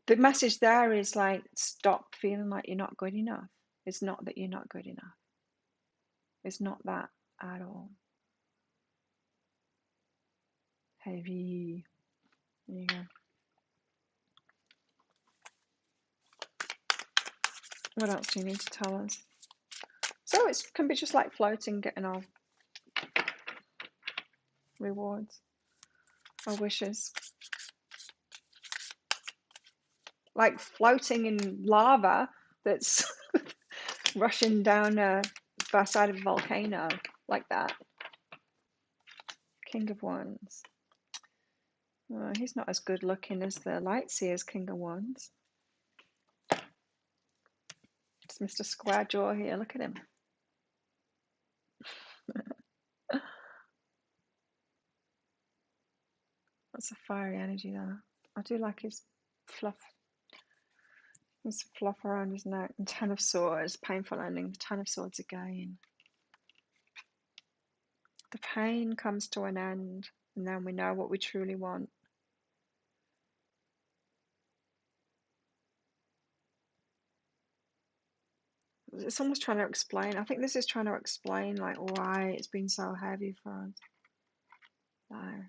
The message there is like, stop feeling like you're not good enough. It's not that you're not good enough. It's not that at all. Heavy. There you go. What else do you need to tell us? So it can be just like floating, getting our rewards, our wishes. Like floating in lava that's rushing down the side of a volcano, like that. King of Wands. Oh, he's not as good looking as the Lightseer's King of Wands. It's Mr. Square Jaw here. Look at him. That's a fiery energy there. I do like his fluff. His fluff around his neck. And Ten of Swords. Painful ending. Ten of Swords again. The pain comes to an end, and then we know what we truly want. It's almost trying to explain. I think this is trying to explain like why it's been so heavy for us. Life.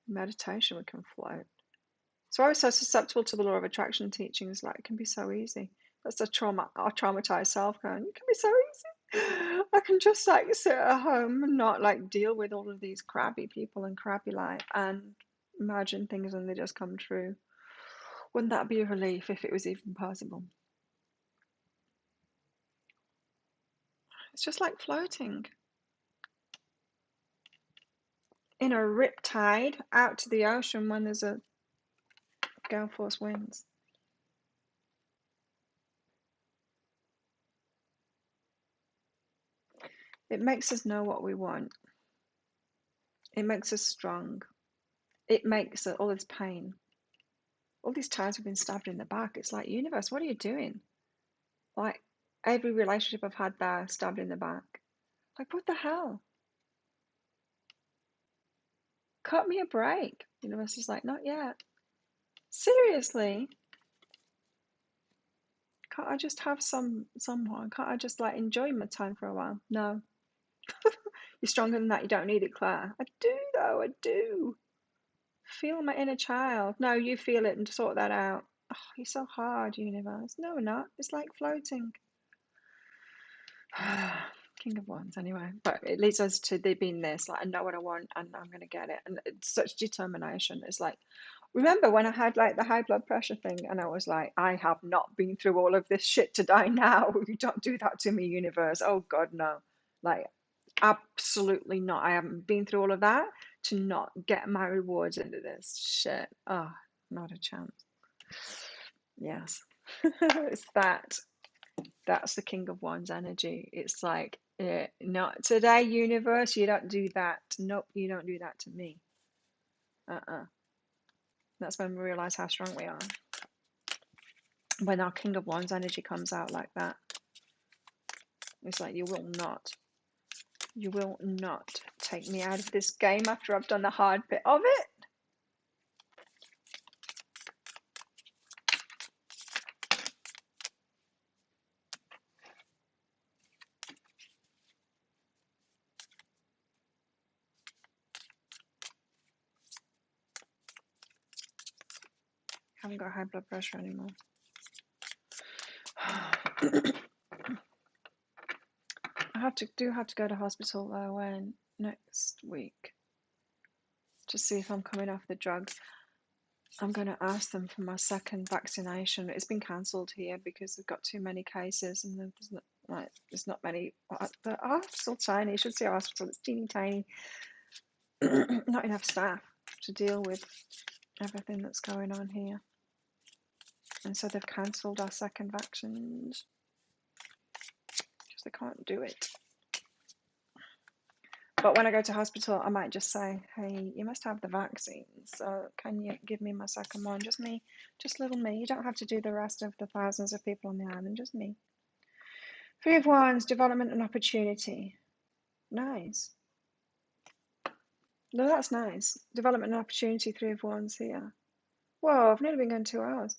Meditation, we can float. So I was so susceptible to the law of attraction teachings. Like, it can be so easy. That's the trauma, our traumatized self going, it can be so easy. I can just like sit at home and not like deal with all of these crappy people and crappy life and imagine things and they just come true. Wouldn't that be a relief if it was even possible? It's just like floating in a rip tide out to the ocean when there's a gale force winds. It makes us know what we want. It makes us strong. it makes all this pain. All these times we've been stabbed in the back. It's like, universe, what are you doing? Like, every relationship I've had there, stabbed in the back. Like, what the hell? Cut me a break. Universe is like, not yet. Seriously? Can't I just have someone? Can't I just like enjoy my time for a while? No. You're stronger than that. You don't need it, Claire. I do, though. I do. Feel my inner child. No, you feel it and sort that out. Oh, you're so hard, universe. No, we're not. It's like floating. King of Wands, anyway. But it leads us to there being this. Like, I know what I want and I'm going to get it. And it's such determination. It's like, remember when I had like the high blood pressure thing and I was like, I have not been through all of this shit to die now. You don't do that to me, universe. Oh, God, no. Like, absolutely not. I haven't been through all of that to not get my rewards into this shit. Oh, not a chance. Yes. It's that. That's the King of Wands energy. It's like, not today, universe. You don't do that. Nope, you don't do that to me. That's when we realize how strong we are. When our King of Wands energy comes out like that. It's like, you will not take me out of this game after I've done the hard bit of it. Haven't got high blood pressure anymore. I have to go to hospital though when next week to see if I'm coming off the drug. I'm going to ask them for my second vaccination. It's been cancelled here because they've got too many cases and there's not many. The hospital's tiny. You should see our hospital. It's teeny tiny. Not enough staff to deal with everything that's going on here. And so they've cancelled our second vaccines because they can't do it. But when I go to hospital, I might just say, hey, you must have the vaccine, so can you give me my second one? Just me, just little me. You don't have to do the rest of the thousands of people on the island, just me. Three of Wands, development and opportunity. Nice. No, that's nice. Development and opportunity, Three of Wands here. Whoa, I've nearly been going 2 hours.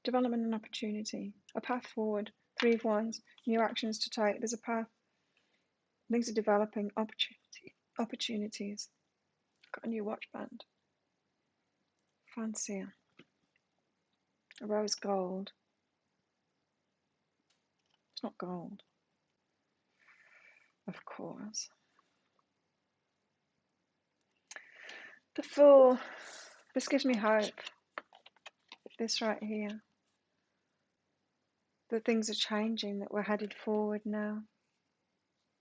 Development and opportunity. A path forward, Three of Wands, new actions to take. There's a path. Things are developing, opportunities. Got a new watch band. Fancier. A rose gold. It's not gold. Of course. The Fool. This gives me hope. This right here. That things are changing, that we're headed forward now.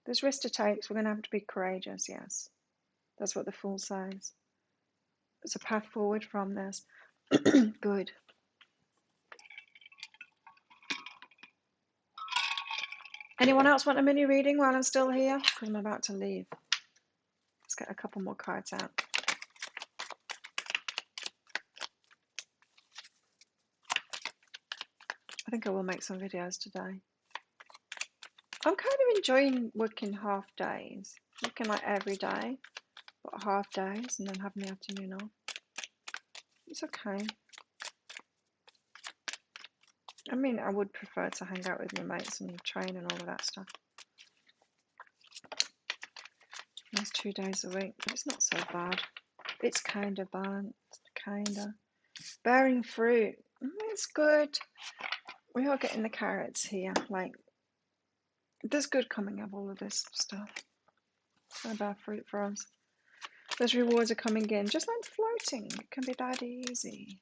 There's risk to take, so we're going to have to be courageous, yes. That's what the Fool says. There's a path forward from this. Good. Anyone else want a mini reading while I'm still here? Because I'm about to leave. Let's get a couple more cards out. I think I will make some videos today. I'm kind of enjoying working half days. Working like every day, but half days and then having the afternoon off. It's okay. I mean, I would prefer to hang out with my mates and train and all of that stuff. That's 2 days a week, but it's not so bad. It's kind of bad. Kind of. Bearing fruit. It's good. We are getting the carrots here. Like, there's good coming of all of this stuff. It's not bad fruit for us. Those rewards are coming in, just like floating. It can be that easy.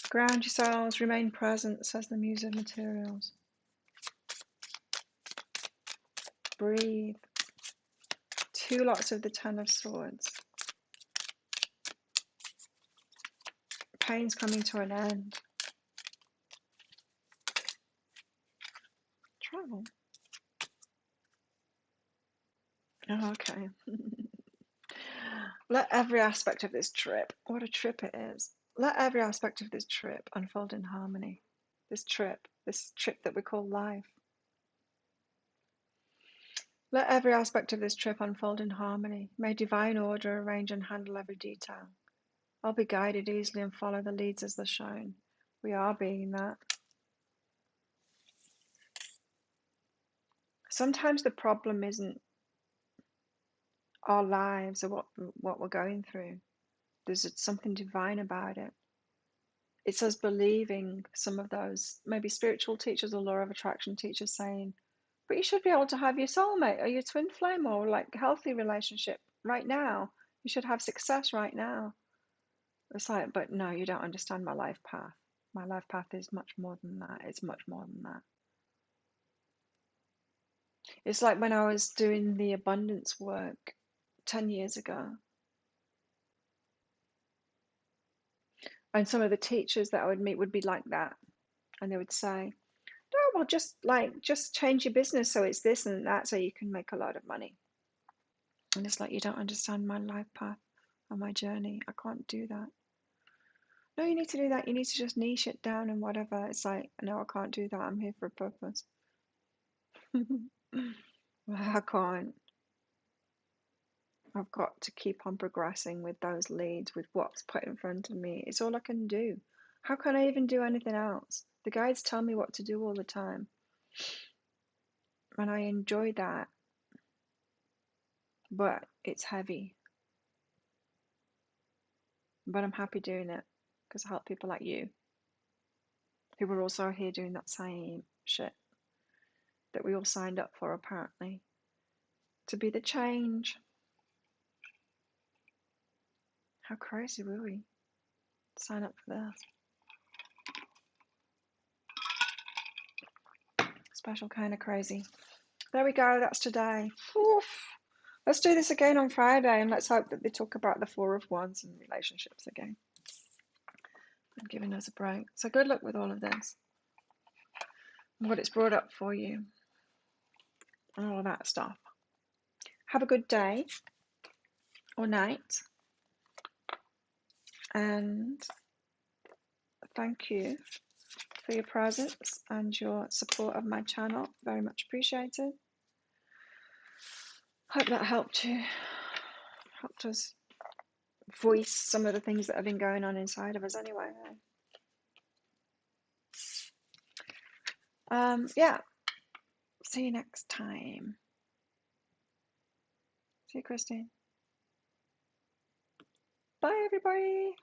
Ground yourselves, remain present, says the Muse of Materials. Breathe. 2 lots of the Ten of Swords. Pain's coming to an end. Travel. Okay. Let every aspect of this trip, what a trip it is, let every aspect of this trip unfold in harmony. This trip that we call life. Let every aspect of this trip unfold in harmony. May divine order arrange and handle every detail. I'll be guided easily and follow the leads as they're shown. We are being that. Sometimes the problem isn't our lives or what we're going through. There's something divine about it. It's us believing some of those, maybe spiritual teachers or law of attraction teachers saying, but you should be able to have your soulmate or your twin flame or like healthy relationship right now. You should have success right now. It's like, but no, you don't understand my life path. My life path is much more than that. It's much more than that. It's like when I was doing the abundance work 10 years ago, and some of the teachers that I would meet would be like that. And they would say, oh, well, just change your business so it's this and that so you can make a lot of money. And it's like, you don't understand my life path and my journey. I can't do that. No, you need to do that. You need to just niche it down and whatever. It's like, no, I can't do that. I'm here for a purpose. I can't. I've got to keep on progressing with those leads, with what's put in front of me. It's all I can do. How can I even do anything else? The guides tell me what to do all the time. And I enjoy that. But it's heavy. But I'm happy doing it because I help people like you who were also here doing that same shit that we all signed up for, apparently, to be the change. How crazy were we? Sign up for this. Special kind of crazy. There we go. That's today. Oof. Let's do this again on Friday, and let's hope that they talk about the Four of Wands and relationships again. I'm giving us a break. So good luck with all of this, what it's brought up for you, and all of that stuff. Have a good day or night, and thank you for your presence and your support of my channel. Very much appreciated. Hope that helped us voice some of the things that have been going on inside of us anyway. Yeah. See you next time. See you, Christine. Bye, everybody.